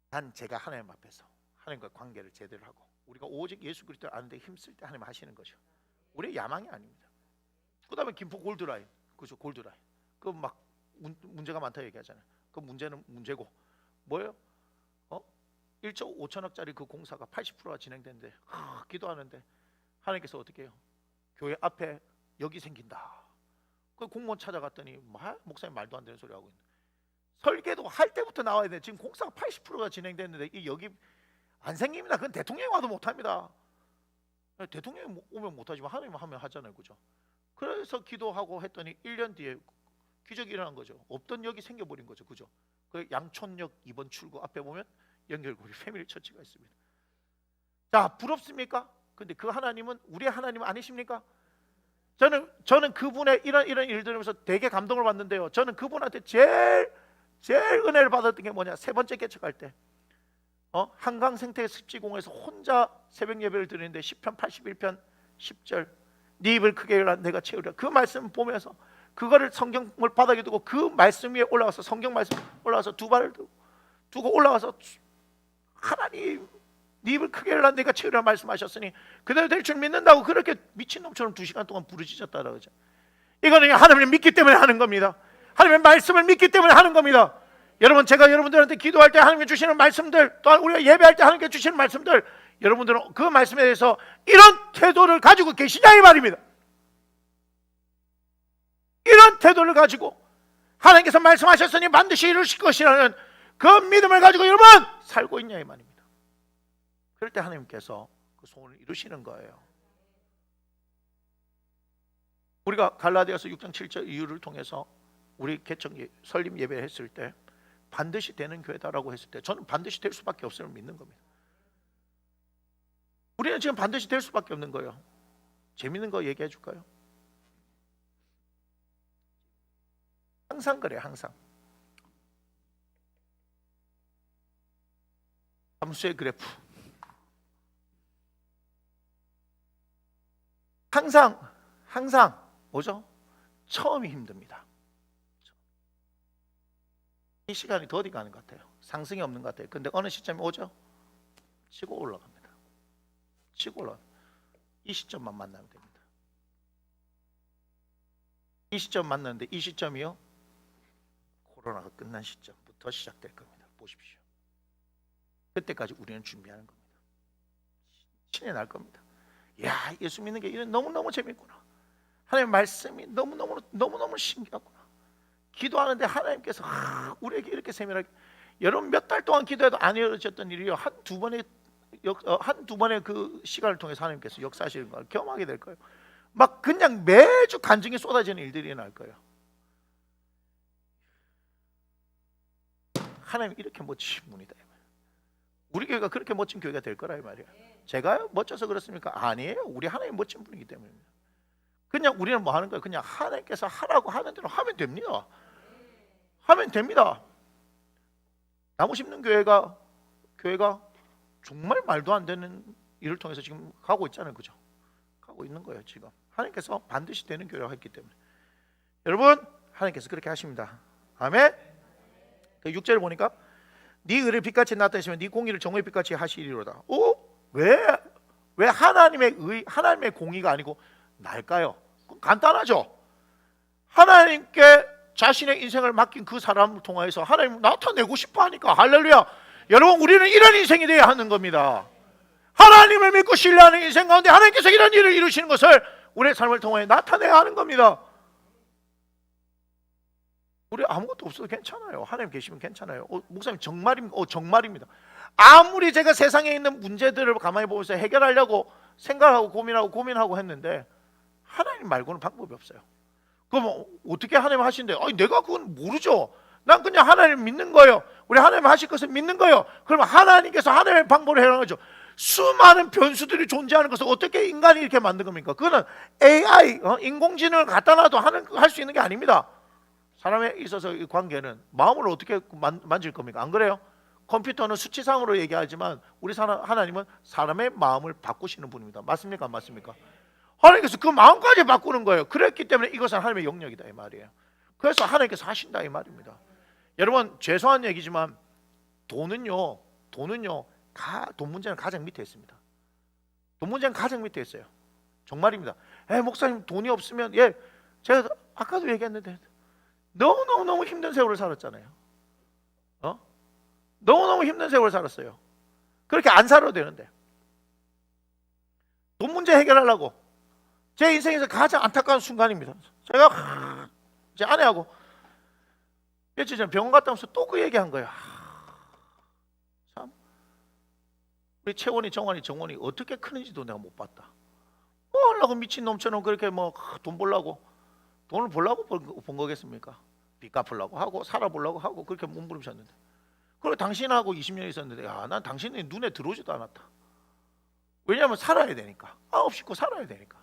단 제가 하나님 앞에서 하나님과 관계를 제대로 하고 우리가 오직 예수 그리스도를 아는데 힘쓸 때 하나님 하시는 거죠. 우리의 야망이 아닙니다. 그 다음에 김포 골드라인, 그죠? 골드라인. 그 막 문제가 많다 얘기하잖아요. 그 문제는 문제고 뭐예요? 1조 5천억짜리 그 공사가 80%가 진행됐는데 기도하는데 하나님께서 어떻게 해요? 교회 앞에 여기 생긴다. 그 공무원 찾아갔더니 목사님 말도 안 되는 소리 하고 있는. 설계도 할 때부터 나와야 돼. 지금 공사가 80%가 진행됐는데 이 여기 안 생깁니다. 그건 대통령이 와도 못합니다. 대통령이 오면 못하지만 하나님 하면 하잖아요, 그죠? 그래서 기도하고 했더니 1년 뒤에 기적이 일어난 거죠. 없던 역이 생겨버린 거죠, 그죠? 그 양촌역 2번 출구 앞에 보면 연결고리 패밀리 처치가 있습니다. 자, 부럽습니까? 근데 그 하나님은 우리의 하나님 아니십니까? 저는 그분의 이런 일들을 하면서 되게 감동을 받는데요. 저는 그분한테 제일 은혜를 받았던 게 뭐냐? 세 번째 개척할 때 한강 생태 습지공원에서 혼자 새벽 예배를 드리는데 시편 81편 10절 네 입을 크게 열라 내가 채우리라. 그 말씀 보면서 그거를 성경을 바닥에 두고 그 말씀 위에 올라가서 성경 말씀 올라가서 두 발을 두고 올라가서 하나님 네 입을 크게 열라 내가 채우리라 말씀하셨으니 그대로 될 줄 믿는다고 그렇게 미친놈처럼 2시간 동안 부르짖었다라고 하죠. 이거는 하나님을 믿기 때문에 하는 겁니다. 하나님의 말씀을 믿기 때문에 하는 겁니다. 여러분, 제가 여러분들한테 기도할 때 하나님께 주시는 말씀들, 또한 우리가 예배할 때 하나님께 주시는 말씀들, 여러분들은 그 말씀에 대해서 이런 태도를 가지고 계시냐 이 말입니다. 이런 태도를 가지고 하나님께서 말씀하셨으니 반드시 이루실 것이라는 그 믿음을 가지고 여러분 살고 있냐 이 말입니다. 그럴 때 하나님께서 그 소원을 이루시는 거예요. 우리가 갈라디아서 6장 7절 이유를 통해서 우리 개척 설립 예배를 했을 때 반드시 되는 교회다라고 했을 때 저는 반드시 될 수밖에 없음을 믿는 겁니다. 우리는 지금 반드시 될 수밖에 없는 거예요. 재밌는 거 얘기해 줄까요? 항상 그래요. 항상 함수의 그래프 항상 뭐죠? 처음이 힘듭니다. 이 시간이 더디 가는 것 같아요. 상승이 없는 것 같아요. 근데 어느 시점이 오죠? 치고 올라갑니다. 치고 올라. 이 시점만 만나면 됩니다. 이 시점 만났는데 이 시점이요? 코로나가 끝난 시점부터 시작될 겁니다. 보십시오. 그때까지 우리는 준비하는 겁니다. 신이 날 겁니다. 야, 예수 믿는 게 이런 너무너무 재밌구나. 하나님의 말씀이 너무너무 신기하구나. 기도하는데 하나님께서 우리에게 이렇게 세밀하게 여러분 몇 달 동안 기도해도 안 이루어졌던 일이요 한두 번의 그 시간을 통해서 하나님께서 역사하시는 걸 경험하게 될 거예요. 막 그냥 매주 간증이 쏟아지는 일들이 일어날 거예요. 하나님 이렇게 멋지신 분이다. 우리 교회가 그렇게 멋진 교회가 될 거라 이 말이야. 제가요? 멋져서 그렇습니까? 아니에요. 우리 하나님 멋진 분이기 때문입니다. 그냥 우리는 뭐 하는 거예요? 그냥 하나님께서 하라고 하는 대로 하면 됩니다. 하면 됩니다. 나무 심는 교회가 정말 말도 안 되는 일을 통해서 지금 가고 있잖아요. 그죠? 가고 있는 거예요. 지금 하나님께서 반드시 되는 교회라고 했기 때문에 여러분 하나님께서 그렇게 하십니다. 아멘. 6절을 보니까 네 의를 빛같이 나타내시면 네 공의를 정오의 빛같이 하시리로다. 왜 하나님의 의, 하나님의 공의가 아니고 날까요? 간단하죠. 하나님께 자신의 인생을 맡긴 그 사람을 통해서 하나님 나타내고 싶어 하니까. 할렐루야. 여러분, 우리는 이런 인생이 되어야 하는 겁니다. 하나님을 믿고 신뢰하는 인생 가운데 하나님께서 이런 일을 이루시는 것을 우리의 삶을 통해 나타내야 하는 겁니다. 우리 아무것도 없어도 괜찮아요. 하나님 계시면 괜찮아요. 목사님 정말입니까? 정말입니다. 아무리 제가 세상에 있는 문제들을 가만히 보면서 해결하려고 생각하고 고민하고 했는데 하나님 말고는 방법이 없어요. 그럼 어떻게 하나님 하신대요? 내가 그건 모르죠. 난 그냥 하나님 믿는 거예요. 우리 하나님 하실 것을 믿는 거예요. 그러면 하나님께서 하나님의 방법을 해라는 거죠. 수많은 변수들이 존재하는 것을 어떻게 인간이 이렇게 만든 겁니까? 그거는 AI, 인공지능을 갖다 놔도 할 수 있는 게 아닙니다. 사람에 있어서 이 관계는 마음을 어떻게 만질 겁니까? 안 그래요? 컴퓨터는 수치상으로 얘기하지만 우리 하나님은 사람의 마음을 바꾸시는 분입니다. 맞습니까? 안 맞습니까? 하나님께서 그 마음까지 바꾸는 거예요. 그랬기 때문에 이것은 하나님의 영역이다 이 말이에요. 그래서 하나님께서 하신다 이 말입니다. 여러분, 죄송한 얘기지만 돈은요 돈 문제는 가장 밑에 있습니다. 돈 문제는 가장 밑에 있어요. 정말입니다. 목사님 돈이 없으면 제가 아까도 얘기했는데 너무 힘든 세월을 살았잖아요. 너무 힘든 세월을 살았어요. 그렇게 안 살아도 되는데 돈 문제 해결하려고 제 인생에서 가장 안타까운 순간입니다. 제가 제 아내하고 며칠 전에 병원 갔다 오면서 또 그 얘기한 거예요. 참 우리 채원이 정원이 어떻게 크는지도 내가 못 봤다. 뭐 하려고 미친놈처럼 그렇게 돈 벌려고 돈을 벌려고 본 거겠습니까? 빚 갚으려고 하고 살아보려고 하고 그렇게 몸부림쳤는데, 그리고 당신하고 20년 있었는데 난 당신이 눈에 들어오지도 않았다. 왜냐하면 살아야 되니까. 아홉 식구 살아야 되니까.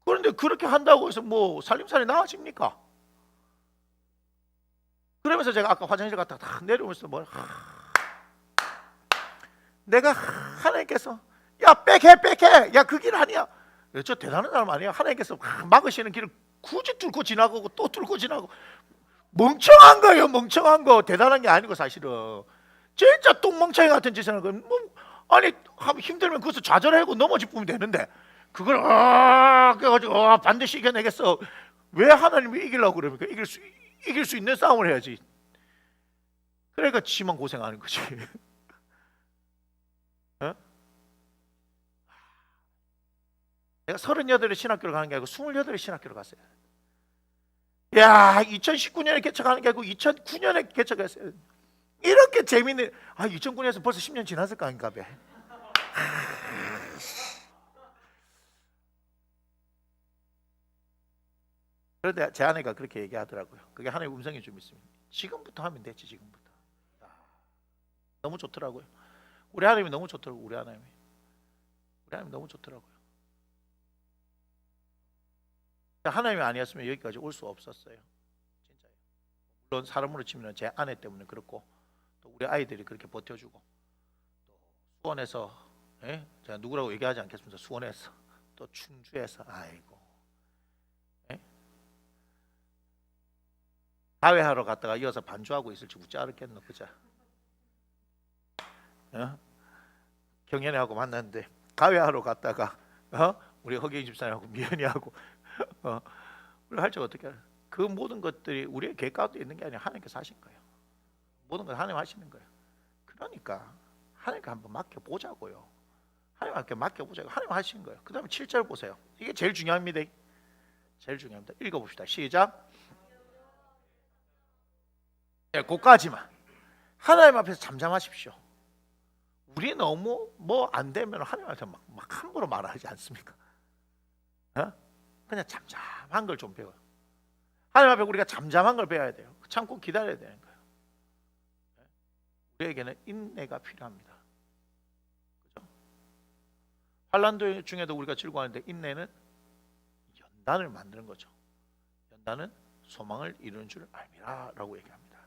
그런데 그렇게 한다고 해서 살림살이 나아집니까? 그러면서 제가 아까 화장실 갔다가 딱 내려오면서 내가 하나님께서 빽해 그 길 아니야. 저 대단한 사람 아니야. 하나님께서 막으시는 길을 굳이 뚫고 지나가고 또 뚫고 지나가고. 멍청한 거예요. 멍청한 거. 대단한 게 아니고 사실은 진짜 똥멍청이 같은 짓을 하는 거예요. 아니 힘들면 그것을 좌절하고 넘어지면 되는데 그걸 그래가지고 반드시 이겨내겠어. 왜 하나님이 이기려고 그럽니까? 이길 수 있는 싸움을 해야지. 그러니까 지만 고생하는 거지. 내가 38에 신학교를 가는 게 아니고 28에 신학교를 갔어요. 2019년에 개척하는 게 아니고 2009년에 개척했어요. 이렇게 재미있는 2009년에서 벌써 10년 지났을 거 아닌가 봐. 그런데 제 아내가 그렇게 얘기하더라고요. 그게 하나님의 음성이 좀 있습니다. 지금부터 하면 되지. 지금부터. 너무 좋더라고요. 우리 하나님이 너무 좋더라고요. 우리 하나님 너무 좋더라고요. 하나님이 아니었으면 여기까지 올 수 없었어요. 진짜요. 물론 사람으로 치면 제 아내 때문에 그렇고 또 우리 아이들이 그렇게 버텨주고 또 수원에서 제가 누구라고 얘기하지 않겠습니다. 수원에서 또 충주에서 사회하러 갔다가 이어서 반주하고 있을지 웃지 않았겠노. 그죠? 경연회하고 만났는데 가회하러 갔다가 우리 허경이 집사님하고 미연이하고 우리 할 줄 어떻게 알아요? 그 모든 것들이 우리의 계획 가운데 있는 게 아니라 하나님께서 하신 거예요. 모든 걸 하나님 하시는 거예요. 그러니까 하나님께 한번 맡겨보자고요. 하나님께 맡겨보자고. 하나님 하신 거예요. 그 다음에 7절 보세요. 이게 제일 중요합니다. 제일 중요합니다. 읽어봅시다. 시작. 그까지만 하나님 앞에서 잠잠하십시오. 우리 너무 안 되면 하나님한테 막 함부로 말하지 않습니까? 그냥 잠잠한 걸 좀 배워요. 하나님 앞에 우리가 잠잠한 걸 배워야 돼요. 참고 기다려야 되는 거예요. 우리에게는 인내가 필요합니다. 그죠? 환난 중에도 우리가 즐거워하는데 인내는 연단을 만드는 거죠. 연단은 소망을 이루는 줄 알미라라고 얘기합니다.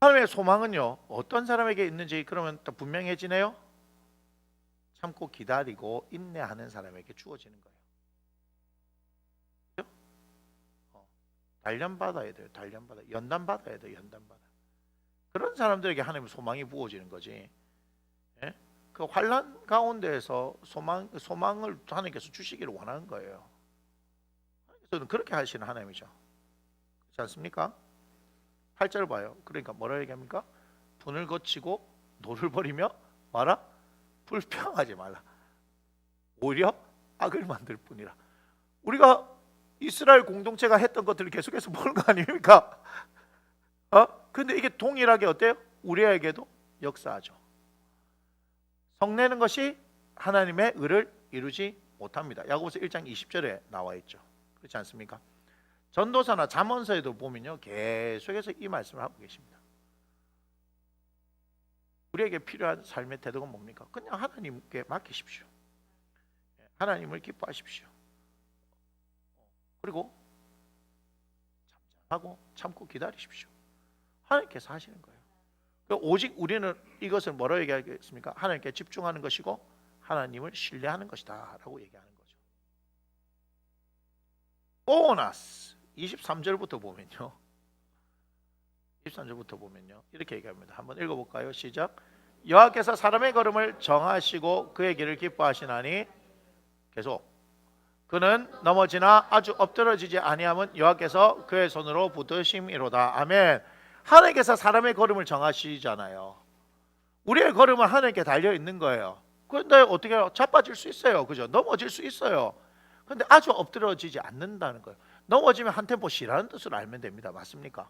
하나님의 소망은요 어떤 사람에게 있는지 그러면 또 분명해지네요. 참고 기다리고 인내하는 사람에게 주어지는 거예요. 단련 받아야 돼요. 단련 받아. 연단 받아야 돼요. 연단 받아. 그런 사람들에게 하나님의 소망이 부어지는 거지. 예? 그 환난 가운데에서 소망을 하나님께서 주시기를 원하는 거예요. 하나님께서는 그렇게 하시는 하나님이죠. 그렇지 않습니까? 8절 봐요. 그러니까 뭐라 얘기합니까? 분을 거치고 노를 버리며 말아 불평하지 말라. 오히려 악을 만들 뿐이라. 우리가 이스라엘 공동체가 했던 것들을 계속해서 보는 거 아닙니까? 근데 이게 동일하게 어때요? 우리에게도 역사하죠. 성내는 것이 하나님의 의를 이루지 못합니다. 야고보서 1장 20절에 나와 있죠. 그렇지 않습니까? 전도서나 잠언서에도 보면요, 계속해서 이 말씀을 하고 계십니다. 우리에게 필요한 삶의 태도가 뭡니까? 그냥 하나님께 맡기십시오. 하나님을 기뻐하십시오. 그리고 잠잠하고 참고 기다리십시오. 하나님께서 하시는 거예요. 오직 우리는 이것을 뭐라고 얘기하겠습니까? 하나님께 집중하는 것이고 하나님을 신뢰하는 것이다 라고 얘기하는 거죠. 보너스 23절부터 보면요, 23절부터 보면요 이렇게 얘기합니다. 한번 읽어볼까요? 시작. 여호와께서 사람의 걸음을 정하시고 그의 길을 기뻐하시나니, 계속, 그는 넘어지나 아주 엎드러지지 아니함은 여호와께서 그의 손으로 붙드심이로다. 아멘. 하나님께서 사람의 걸음을 정하시잖아요. 우리의 걸음은 하나님께 달려 있는 거예요. 그런데 어떻게 해요? 자빠질 수 있어요. 그죠? 넘어질 수 있어요. 그런데 아주 엎드러지지 않는다는 거예요. 넘어지면 한 템포 쉬라는 뜻을 알면 됩니다. 맞습니까?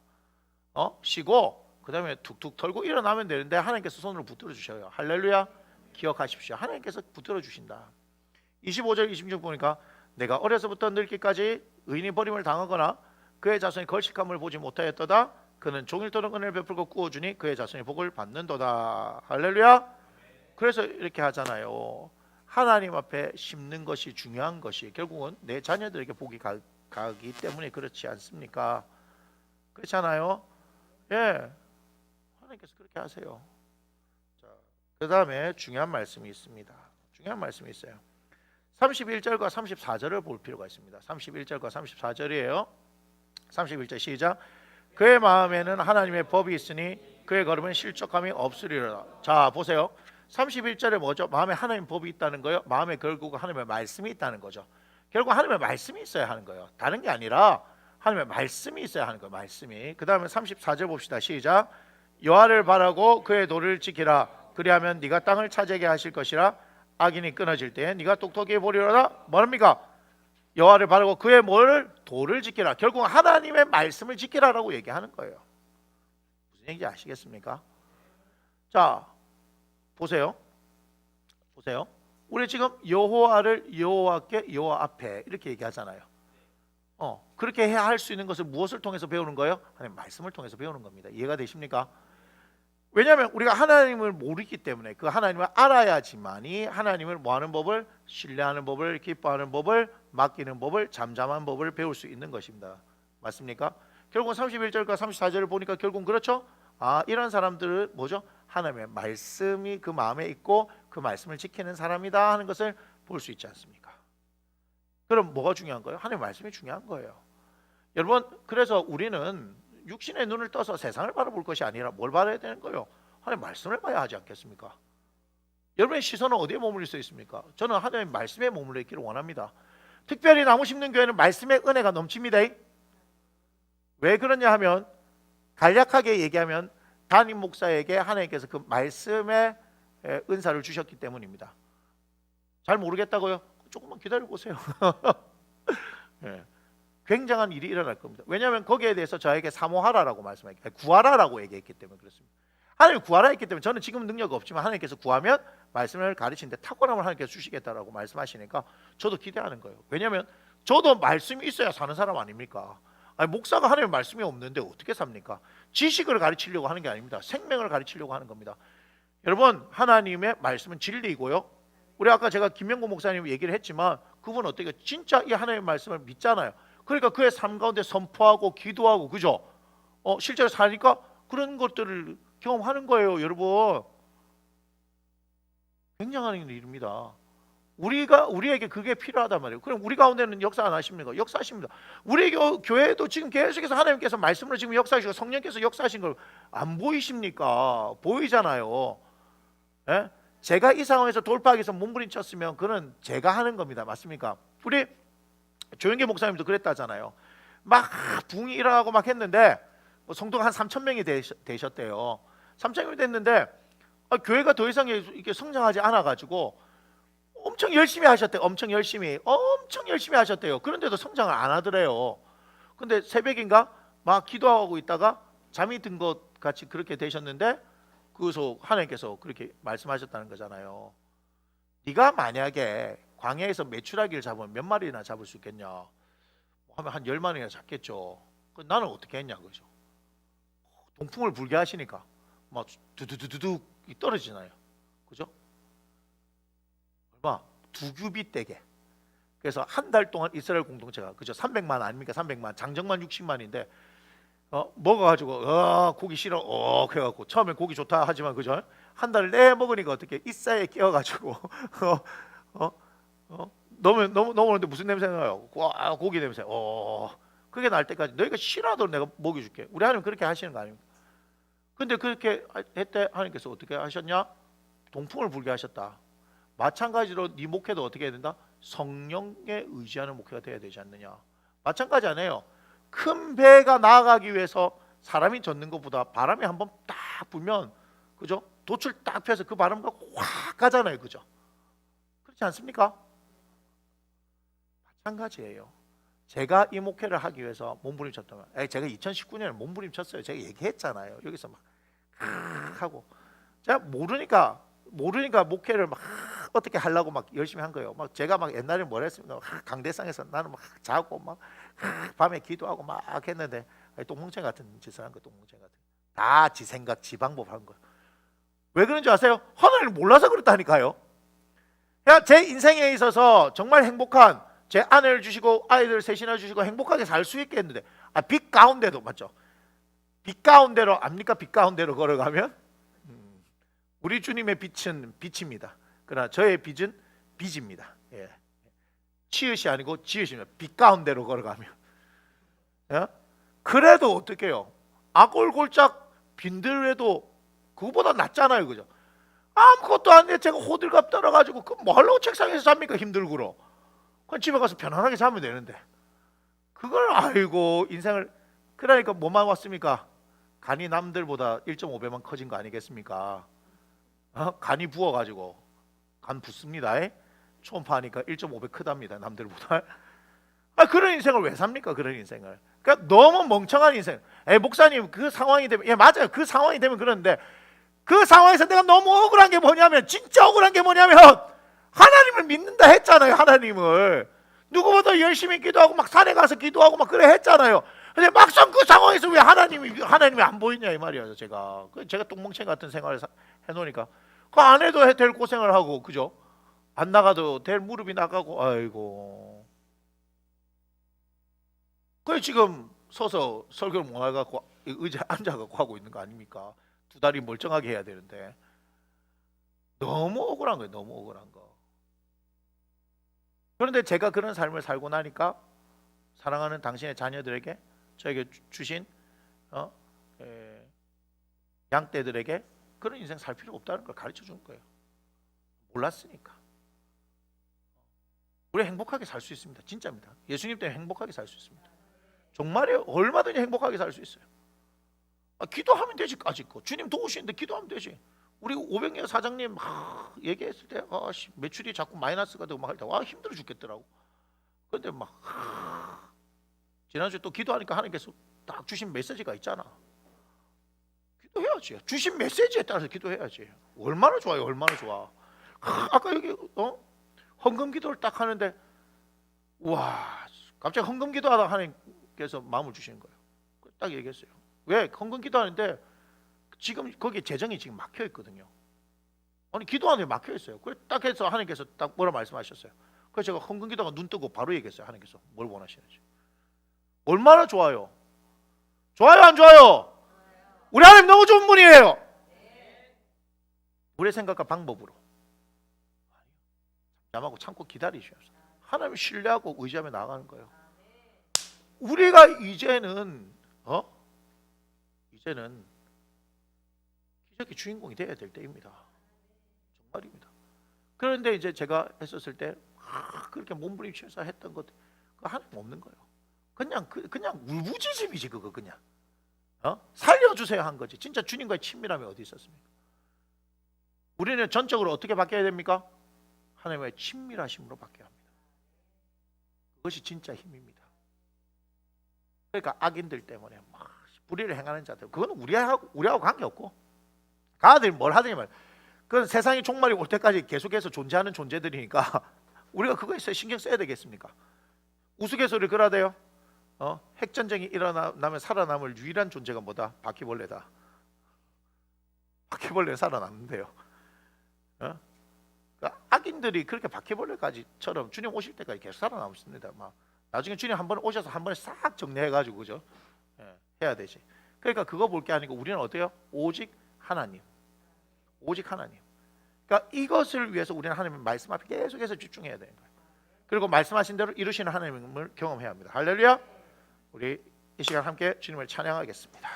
쉬고 그 다음에 툭툭 털고 일어나면 되는데 하나님께서 손으로 붙들어 주셔요. 할렐루야. 기억하십시오. 하나님께서 붙들어 주신다. 25절 26절 보니까 내가 어려서부터 늙기까지 의인이 버림을 당하거나 그의 자손이 걸식함을 보지 못하였도다. 그는 종일토록 은혜를 베풀고 구워주니 그의 자손이 복을 받는도다. 할렐루야. 그래서 이렇게 하잖아요. 하나님 앞에 심는 것이 중요한 것이 결국은 내 자녀들에게 복이 가기 때문에 그렇지 않습니까? 그렇잖아요. 예, 하나님께서 그렇게 하세요. 자, 그 다음에 중요한 말씀이 있습니다. 중요한 말씀이 있어요. 31절과 34절을 볼 필요가 있습니다. 31절과 34절이에요. 31절 시작. 그의 마음에는 하나님의 법이 있으니 그의 걸음은 실족함이 없으리로다. 자, 보세요. 31절에 뭐죠? 마음에 하나님의 법이 있다는 거예요. 마음에 결국 하나님의 말씀이 있다는 거죠. 결국 하나님의 말씀이 있어야 하는 거예요. 다른 게 아니라 하나님의 말씀이 있어야 하는 거예요. 말씀이. 그 다음에 34절 봅시다. 시작. 여호와를 바라고 그의 도를 지키라. 그리하면 네가 땅을 차지하게 하실 것이라. 악인이 끊어질 때 네가 똑똑히 보리로다. 뭐랍니까? 여호와를 바라고 그의 뭐를? 도를 지키라. 결국 하나님의 말씀을 지키라라고 얘기하는 거예요. 무슨 얘기인지 아시겠습니까? 자, 보세요. 보세요. 우리 지금 여호와를 여호와께 여호와 앞에 이렇게 얘기하잖아요. 그렇게 해야 할 수 있는 것을 무엇을 통해서 배우는 거예요? 하나님 말씀을 통해서 배우는 겁니다. 이해가 되십니까? 왜냐하면 우리가 하나님을 모르기 때문에 그 하나님을 알아야지만이 하나님을 뭐하는 법을, 신뢰하는 법을, 기뻐하는 법을, 맡기는 법을, 잠잠한 법을 배울 수 있는 것입니다. 맞습니까? 결국 31절과 34절을 보니까 결국은 그렇죠? 이런 사람들은 뭐죠? 하나님의 말씀이 그 마음에 있고 그 말씀을 지키는 사람이다 하는 것을 볼 수 있지 않습니까? 그럼 뭐가 중요한 거예요? 하나님의 말씀이 중요한 거예요. 여러분, 그래서 우리는 육신의 눈을 떠서 세상을 바라볼 것이 아니라 뭘 봐야 되는 거예요? 하나님의 말씀을 봐야 하지 않겠습니까? 여러분의 시선은 어디에 머물릴 수 있습니까? 저는 하나님의 말씀에 머물러 있기를 원합니다. 특별히 나무 심는 교회는 말씀의 은혜가 넘칩니다. 왜 그러냐 하면 간략하게 얘기하면 담임 목사에게 하나님께서 그 말씀의 은사를 주셨기 때문입니다. 잘 모르겠다고요? 조금만 기다려 보세요. 네. 굉장한 일이 일어날 겁니다. 왜냐하면 거기에 대해서 저에게 사모하라라고 말씀하셨기 때문에, 구하라라고 얘기했기 때문에 그렇습니다. 하나님 구하라 했기 때문에 저는 지금 능력 없지만 하나님께서 구하면 말씀을 가르치는데 탁월함을 하나님께서 주시겠다라고 말씀하시니까 저도 기대하는 거예요. 왜냐하면 저도 말씀이 있어야 사는 사람 아닙니까? 목사가 하나님의 말씀이 없는데 어떻게 삽니까? 지식을 가르치려고 하는 게 아닙니다. 생명을 가르치려고 하는 겁니다. 여러분, 하나님의 말씀은 진리이고요. 우리 아까 제가 김명구 목사님 얘기를 했지만 그분 어떻게 진짜 이 하나님의 말씀을 믿잖아요. 그러니까 그의 삶 가운데 선포하고 기도하고, 그죠? 실제로 사니까 그런 것들을 경험하는 거예요. 여러분, 굉장한 일입니다. 우리에게 그게 필요하단 말이에요. 그럼 우리 가운데는 역사 안 하십니까? 역사하십니다. 우리 교회도 지금 계속해서 하나님께서 말씀으로 지금 역사하시고 성령께서 역사하신 걸 안 보이십니까? 보이잖아요. 예? 제가 이 상황에서 돌파하기 위해서 몸부림쳤으면 그는 제가 하는 겁니다. 맞습니까? 우리 조영계 목사님도 그랬다잖아요. 막 붕이 일어나고 막 했는데 성도가 한 3,000명이 되셨대요. 3,000명이 됐는데 교회가 더 이상 이렇게 성장하지 않아가지고 엄청 열심히 하셨대요. 엄청 열심히 하셨대요. 그런데도 성장을 안 하더래요. 근데 새벽인가 막 기도하고 있다가 잠이 든 것 같이 그렇게 되셨는데 그래서 하나님께서 그렇게 말씀하셨다는 거잖아요. 네가 만약에 광야에서 메추라기를 잡으면 몇 마리나 잡을 수 있겠냐 하면 한 10마리나 잡겠죠. 나는 어떻게 했냐 그죠. 동풍을 불게 하시니까 막 두두두두두 떨어지나요. 그죠? 얼마? 2규빗 되게. 그래서 한 달 동안 이스라엘 공동체가 그죠? 300만 아닙니까? 300만. 장정만 60만인데 먹어가지고 고기 싫어 그래갖고 처음에 고기 좋다 하지만 그죠? 한 달 내 먹으니까 어떻게 이싸에 끼어가지고 넘어오는데 무슨 냄새 나요? 고기 냄새. 그게 날 때까지 너희가 싫어하도록 내가 먹여줄게. 우리 하나님 그렇게 하시는 거 아닙니까? 근데 그렇게 했대. 하나님께서 어떻게 하셨냐? 동풍을 불게 하셨다. 마찬가지로 네 목회도 어떻게 해야 된다? 성령에 의지하는 목회가 돼야 되지 않느냐. 마찬가지 아니에요. 큰 배가 나아가기 위해서 사람이 젓는 것보다 바람이 한번 딱 불면 그죠? 돛을 딱 펴서 그 바람과 확 가잖아요. 그죠? 그렇지 않습니까? 마찬가지예요. 제가 이 목회를 하기 위해서 몸부림쳤다면 제가 2019년에 몸부림쳤어요. 제가 얘기했잖아요. 여기서 막 하고 제가 모르니까 목회를 막 어떻게 하려고 막 열심히 한 거예요. 막 제가 막 옛날에 뭘 했습니까? 강대상에서 나는 막 자고 막 밤에 기도하고 막 했는데 똥멍청 같은 짓을 한 거. 똥멍청 같은 다 지 생각 지 방법 한 거예요. 왜 그런지 아세요? 하나님을 몰라서 그렇다니까요. 제 인생에 있어서 정말 행복한 제 아내를 주시고 아이들 셋이나 주시고 행복하게 살 수 있게 했는데 빛 가운데도 맞죠? 빛 가운데로 압니까? 빛 가운데로 걸어가면 우리 주님의 빛은 빛입니다. 그러나 저의 빛은 빛입니다. 예. 치읓이 아니고 지읒입니다. 빛 가운데로 걸어가면. 예? 그래도 어떡해요? 아골골짝 빈들에도 그거보다 낫잖아요. 그죠? 아무것도 안 돼. 제가 호들갑 떨어가지고 그 뭐 하려고 책상에서 잡니까? 힘들고로. 그냥 집에 가서 편안하게 자면 되는데 그걸 아이고 인생을. 그러니까 뭐만 왔습니까? 간이 남들보다 1.5배만 커진 거 아니겠습니까? 간이 부어가지고 간 붓습니다. 초음파하니까 1.5배 크답니다. 남들보다. 그런 인생을 왜 삽니까? 그런 인생을. 그러니까 너무 멍청한 인생. 목사님 그 상황이 되면 맞아요. 그 상황이 되면 그러는데 그 상황에서 내가 너무 억울한 게 뭐냐면 진짜 억울한 게 뭐냐면 하나님을 믿는다 했잖아요. 하나님을 누구보다 열심히 기도하고 막 산에 가서 기도하고 막 그래 했잖아요. 근데 막상 그 상황에서 왜 하나님이 안 보이냐 이 말이에요. 제가 똥멍청 같은 생활을 해놓으니까 그 안 해도 될 고생을 하고 그죠? 안 나가도 될 무릎이 나가고 아이고. 그래 지금 서서 설교를 못 해갖고 의자에 앉아갖고 하고 있는 거 아닙니까? 2다리 멀쩡하게 해야 되는데 너무 억울한 거예요. 너무 억울한 거. 그런데 제가 그런 삶을 살고 나니까 사랑하는 당신의 자녀들에게 저에게 주신 양떼들에게 그런 인생 살 필요 없다는 걸 가르쳐 준 거예요. 몰랐으니까. 우리 행복하게 살 수 있습니다. 진짜입니다. 예수님 때문에 행복하게 살 수 있습니다. 정말이에요. 얼마든지 행복하게 살 수 있어요. 기도하면 되지. 아직 주님 도우시는데 기도하면 되지. 우리 500년 사장님 막 얘기했을 때 매출이 자꾸 마이너스가 되고 막 할 때 힘들어 죽겠더라고. 그런데 막 지난주에 또 기도하니까 하나님께서 딱 주신 메시지가 있잖아. 기도해야지. 주신 메시지에 따라서 기도해야지. 얼마나 좋아요. 얼마나 좋아. 아까 여기 헌금 기도를 딱 하는데 와 갑자기 헌금 기도하다 하나님께서 마음을 주시는 거예요. 딱 얘기했어요. 왜? 헌금 기도하는데 지금 거기에 재정이 지금 막혀 있거든요. 아니 기도하는데 막혀 있어요. 그래 딱 해서 하나님께서 딱 뭐라 말씀하셨어요. 그래서 제가 헌금 기도가 눈 뜨고 바로 얘기했어요. 하나님께서 뭘 원하시는지. 얼마나 좋아요. 좋아요 안 좋아요? 우리 하나님 너무 좋은 분이에요. 우리의 생각과 방법으로 잠하고 참고 기다리시면서 하나님을 신뢰하고 의지하며 나아가는 거예요. 우리가 이제는 기적의 주인공이 되어야 될 때입니다. 정말입니다. 그런데 이제 제가 했었을 때 그렇게 몸부림치면서 했던 것 그거 하나님 없는 거예요. 그냥 울부짖음이지 그거 그냥 살려주세요 한 거지. 진짜 주님과의 친밀함이 어디 있었습니까? 우리는 전적으로 어떻게 바뀌어야 됩니까? 하나님과의 친밀하심으로 바뀌어야 합니다. 그것이 진짜 힘입니다. 그러니까 악인들 때문에 막 불의를 행하는 자들 그거는 우리하고 관계없고 가들이 뭘 하든지 말 그건 세상의 종말이 올 때까지 계속해서 존재하는 존재들이니까 우리가 그거에 신경 써야 되겠습니까? 우스갯소리 그러대요. 핵전쟁이 일어나면 살아남을 유일한 존재가 뭐다? 바퀴벌레다. 바퀴벌레는 살아남는데요. 그러니까 악인들이 그렇게 바퀴벌레까지처럼 주님 오실 때까지 계속 살아남습니다. 막 나중에 주님 한 번 오셔서 한 번에 싹 정리해가지고 그죠? 해야 되지. 그러니까 그거 볼 게 아니고 우리는 어때요? 오직 하나님. 그러니까 이것을 위해서 우리는 하나님의 말씀 앞에 계속해서 집중해야 되는 거예요. 그리고 말씀하신 대로 이루시는 하나님을 경험해야 합니다. 할렐루야. 우리 이 시간 함께 주님을 찬양하겠습니다.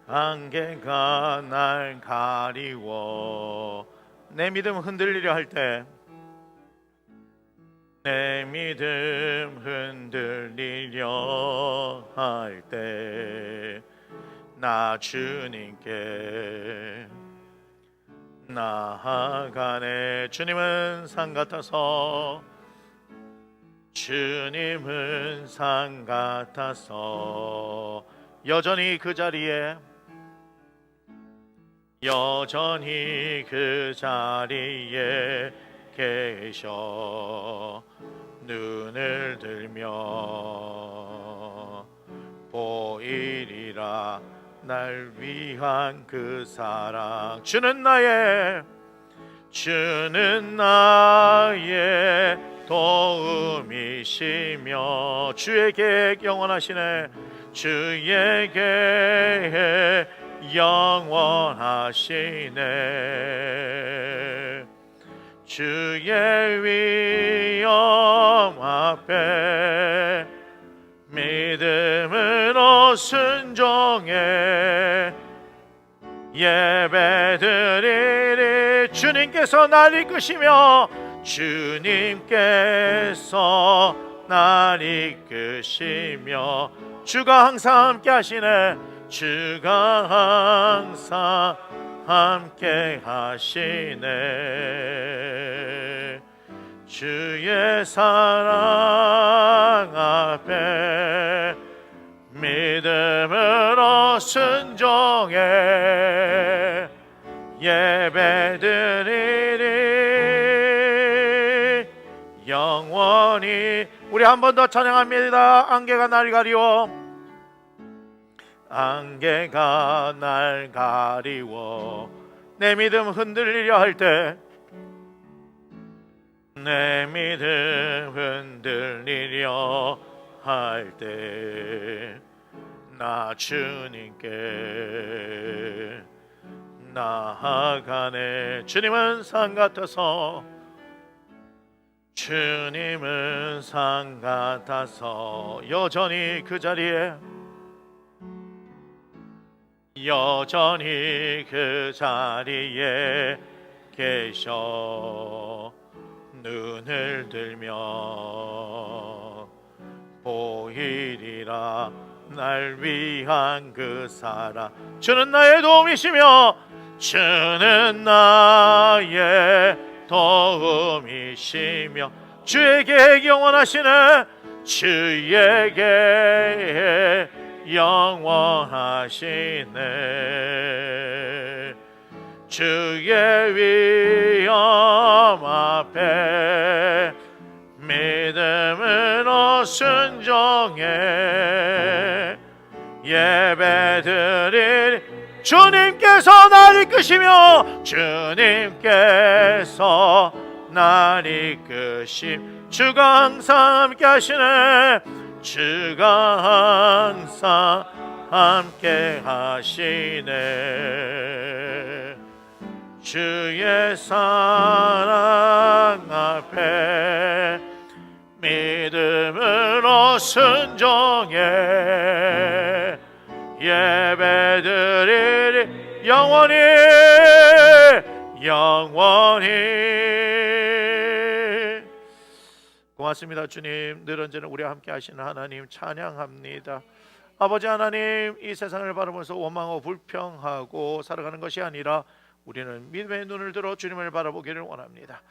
안개가 날 가리워 내 믿음 흔들리려 할 때 내 믿음 흔들리려 할 때 나 주님께 나아가네. 주님은 산 같아서 여전히 그 자리에 계셔 눈을 들며 보이리라 날 위한 그 사랑. 주는 나의 도움이시며 주의 계획 영원하시네. 주의 계획 영원하시네. 주의 위엄 앞에 믿음으로 순종해 예배드리리. 주님께서 날 이끄시며 주가 항상 함께 하시네. 주가 항상 함께 하시네. 주의 사랑 앞에 믿음으로 순종해 예배드리리. 영원히. 우리 한 번 더 찬양합니다. 안개가 날 가리워 내 믿음 흔들리려 할 때 나 주님께 나아가네. 주님은 산 같아서 여전히 그 자리에 계셔 눈을 들며 보이리라 날 위한 그 사랑. 주는 나의 도움이시며 주의 계획 영원하시네. 주의 계획 영원하시네. 주의 위엄 앞에 믿음으로 순종해 예배드리리. 주님께서 날 이끄시며 주님께서 날 이끄심. 주가 항상 함께 하시네. 주가 항상 함께 하시네. 주의 사랑 앞에 믿음으로 순종해 예배드리리. 영원히 영원히. 고맙습니다. 주님, 늘 언제나 우리와 함께 하시는 하나님 찬양합니다. 아버지 하나님, 이 세상을 바라보면서 원망하고 불평하고 살아가는 것이 아니라 우리는 믿음의 눈을 들어 주님을 바라보기를 원합니다.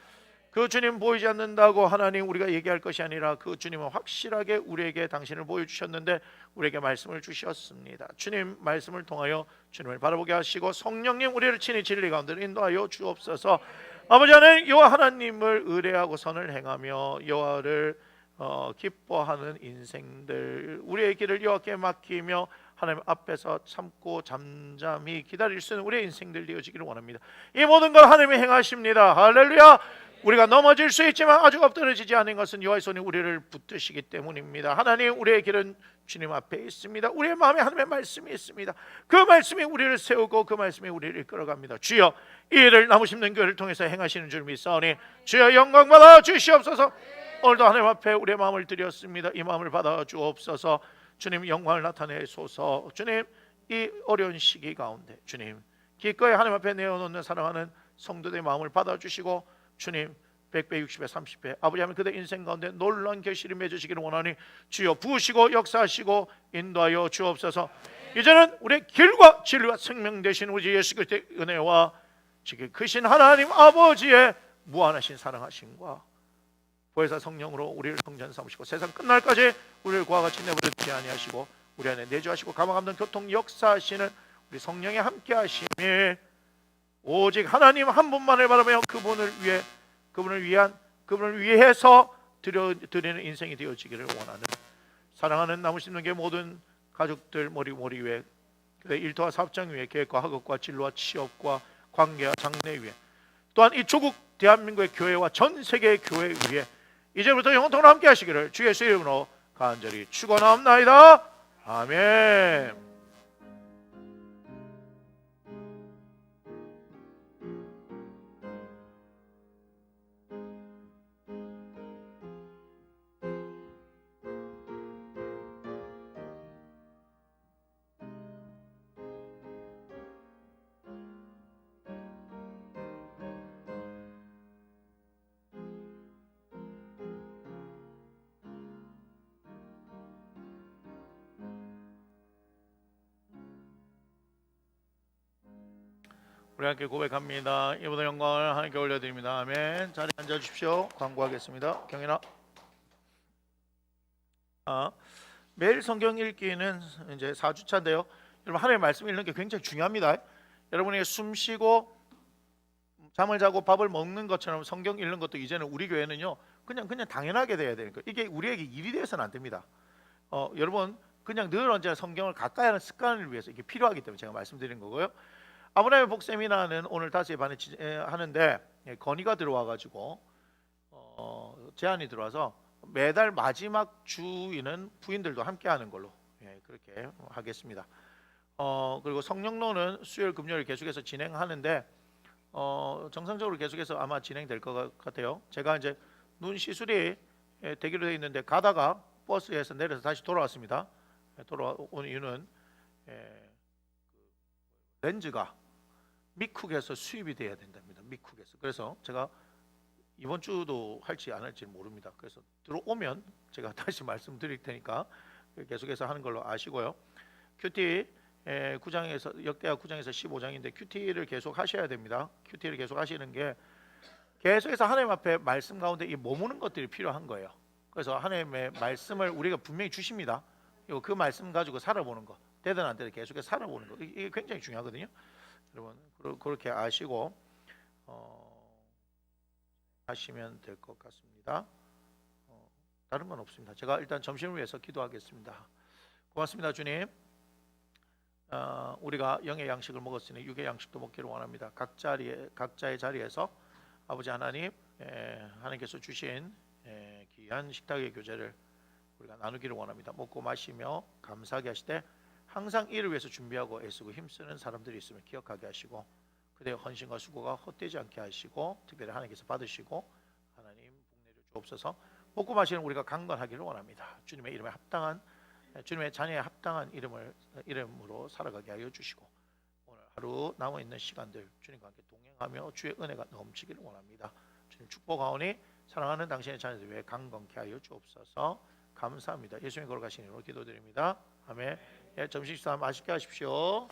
그 주님 보이지 않는다고 하나님 우리가 얘기할 것이 아니라 그 주님은 확실하게 우리에게 당신을 보여주셨는데 우리에게 말씀을 주셨습니다. 주님 말씀을 통하여 주님을 바라보게 하시고 성령님 우리를 친히 진리 가운데 인도하여 주옵소서. 아버지 하나님, 여호와 하나님을 의뢰하고 선을 행하며 여호와를 기뻐하는 인생들, 우리의 길을 여호와께 맡기며 하나님 앞에서 참고 잠잠히 기다릴 수 있는 우리의 인생들 되어지기를 원합니다. 이 모든 걸 하나님이 행하십니다. 할렐루야. 우리가 넘어질 수 있지만 아직 엎드러지지 않은 것은 여호와의 손이 우리를 붙드시기 때문입니다. 하나님, 우리의 길은 주님 앞에 있습니다. 우리의 마음에 하나님의 말씀이 있습니다. 그 말씀이 우리를 세우고 그 말씀이 우리를 이끌어갑니다. 주여, 이 일을 나무 심는 교회를 통해서 행하시는 줄 믿사오니 주여 영광 받아 주시옵소서. 오늘도 하나님 앞에 우리의 마음을 드렸습니다. 이 마음을 받아 주옵소서. 주님 영광을 나타내소서. 주님, 이 어려운 시기 가운데 주님 기꺼이 하나님 앞에 내어놓는 사랑하는 성도들의 마음을 받아주시고 주님 100배 60배 30배 아버지 하나님 그들 인생 가운데 놀라운 결실이 맺으시기를 원하니 주여 부으시고 역사하시고 인도하여 주옵소서. 이제는 우리의 길과 진리와 생명 되신 우리 예수 그리스도의 은혜와 지금 크신 하나님 아버지의 무한하신 사랑하심과 보혜사 성령으로 우리를 성전 삼으시고 세상 끝날까지 우리를 그와 같이 내버려두지 아니하시고 우리 안에 내주하시고 가망 없는 교통 역사하시는 우리 성령의 함께 하심이 오직 하나님 한 분만을 바라며 그분을 위해 그분을 위해서 드리는 인생이 되어지기를 원하는 사랑하는 나무 심는 게 모든 가족들 머리 위에 일터와 사업장 위에 계획과 학업과 진로와 취업과 관계와 장래 위에 또한 이 조국 대한민국의 교회와 전 세계의 교회 위에 이제부터 영원토록 함께 하시기를 주 예수의 이름으로 간절히 축원하옵나이다. 아멘. 우리 함께 고백합니다. 이보다 영광을 하나님께 올려드립니다. 아멘. 자리에 앉아주십시오. 광고하겠습니다. 경인아. 매일 성경 읽기는 이제 4주차인데요. 여러분 하나님의 말씀 읽는 게 굉장히 중요합니다. 여러분이 숨 쉬고 잠을 자고 밥을 먹는 것처럼 성경 읽는 것도 이제는 우리 교회는요 그냥 당연하게 돼야 되는 거예요. 이게 우리에게 일이 되어서는 안 됩니다. 여러분 그냥 늘 언제나 성경을 가까이 하는 습관을 위해서 이게 필요하기 때문에 제가 말씀드린 거고요. 아브라함의 복 세미나는 오늘 5시에 반에 하는데 건의가 들어와가지고 제안이 들어와서 매달 마지막 주일은 부인들도 함께 하는 걸로 그렇게 하겠습니다. 그리고 성령론은 수요일 금요일 계속해서 진행하는데 정상적으로 계속해서 아마 진행될 것 같아요. 제가 이제 눈 시술이 되기로 돼 있는데 가다가 버스에서 내려서 다시 돌아왔습니다. 돌아온 이유는 렌즈가 미쿡에서 수입이 돼야 된답니다. 미쿡에서. 그래서 제가 이번 주도 할지 안 할지 모릅니다. 그래서 들어오면 제가 다시 말씀드릴 테니까 계속해서 하는 걸로 아시고요. 큐티 구장에서 역대하 9장에서 15장인데 큐티를 계속 하셔야 됩니다. 큐티를 계속 하시는 게 계속해서 하나님 앞에 말씀 가운데 이 머무는 것들이 필요한 거예요. 그래서 하나님의 말씀을 우리가 분명히 주십니다. 그리고 그 말씀 가지고 살아보는 거, 되든 안 되든 계속해서 살아보는 거, 이게 굉장히 중요하거든요. 여러분 그렇게 아시고 하시면 될 것 같습니다. 다른 건 없습니다. 제가 일단 점심을 위해서 기도하겠습니다. 고맙습니다, 주님. 우리가 영의 양식을 먹었으니 육의 양식도 먹기를 원합니다. 각자의 자리에서 아버지 하나님, 하나님께서 주신 귀한 식탁의 교제를 우리가 나누기를 원합니다. 먹고 마시며 감사하게 하시되 항상 이를 위해서 준비하고 애쓰고 힘쓰는 사람들이 있음을 기억하게 하시고 그들의 헌신과 수고가 헛되지 않게 하시고 특별히 하나님께서 받으시고 하나님 복내려 주옵소서. 먹고 마시는 우리가 강건하기를 원합니다. 주님의 이름에 합당한 주님의 자녀에 합당한 이름으로 살아가게 하여 주시고 오늘 하루 남아 있는 시간들 주님과 함께 동행하며 주의 은혜가 넘치기를 원합니다. 주님 축복하오니 사랑하는 당신의 자녀들 위해 강건케 하여 주옵소서. 감사합니다. 예수님 걸어가신 이름으로 기도드립니다. 아멘. 점심 식사 맛있게 하십시오.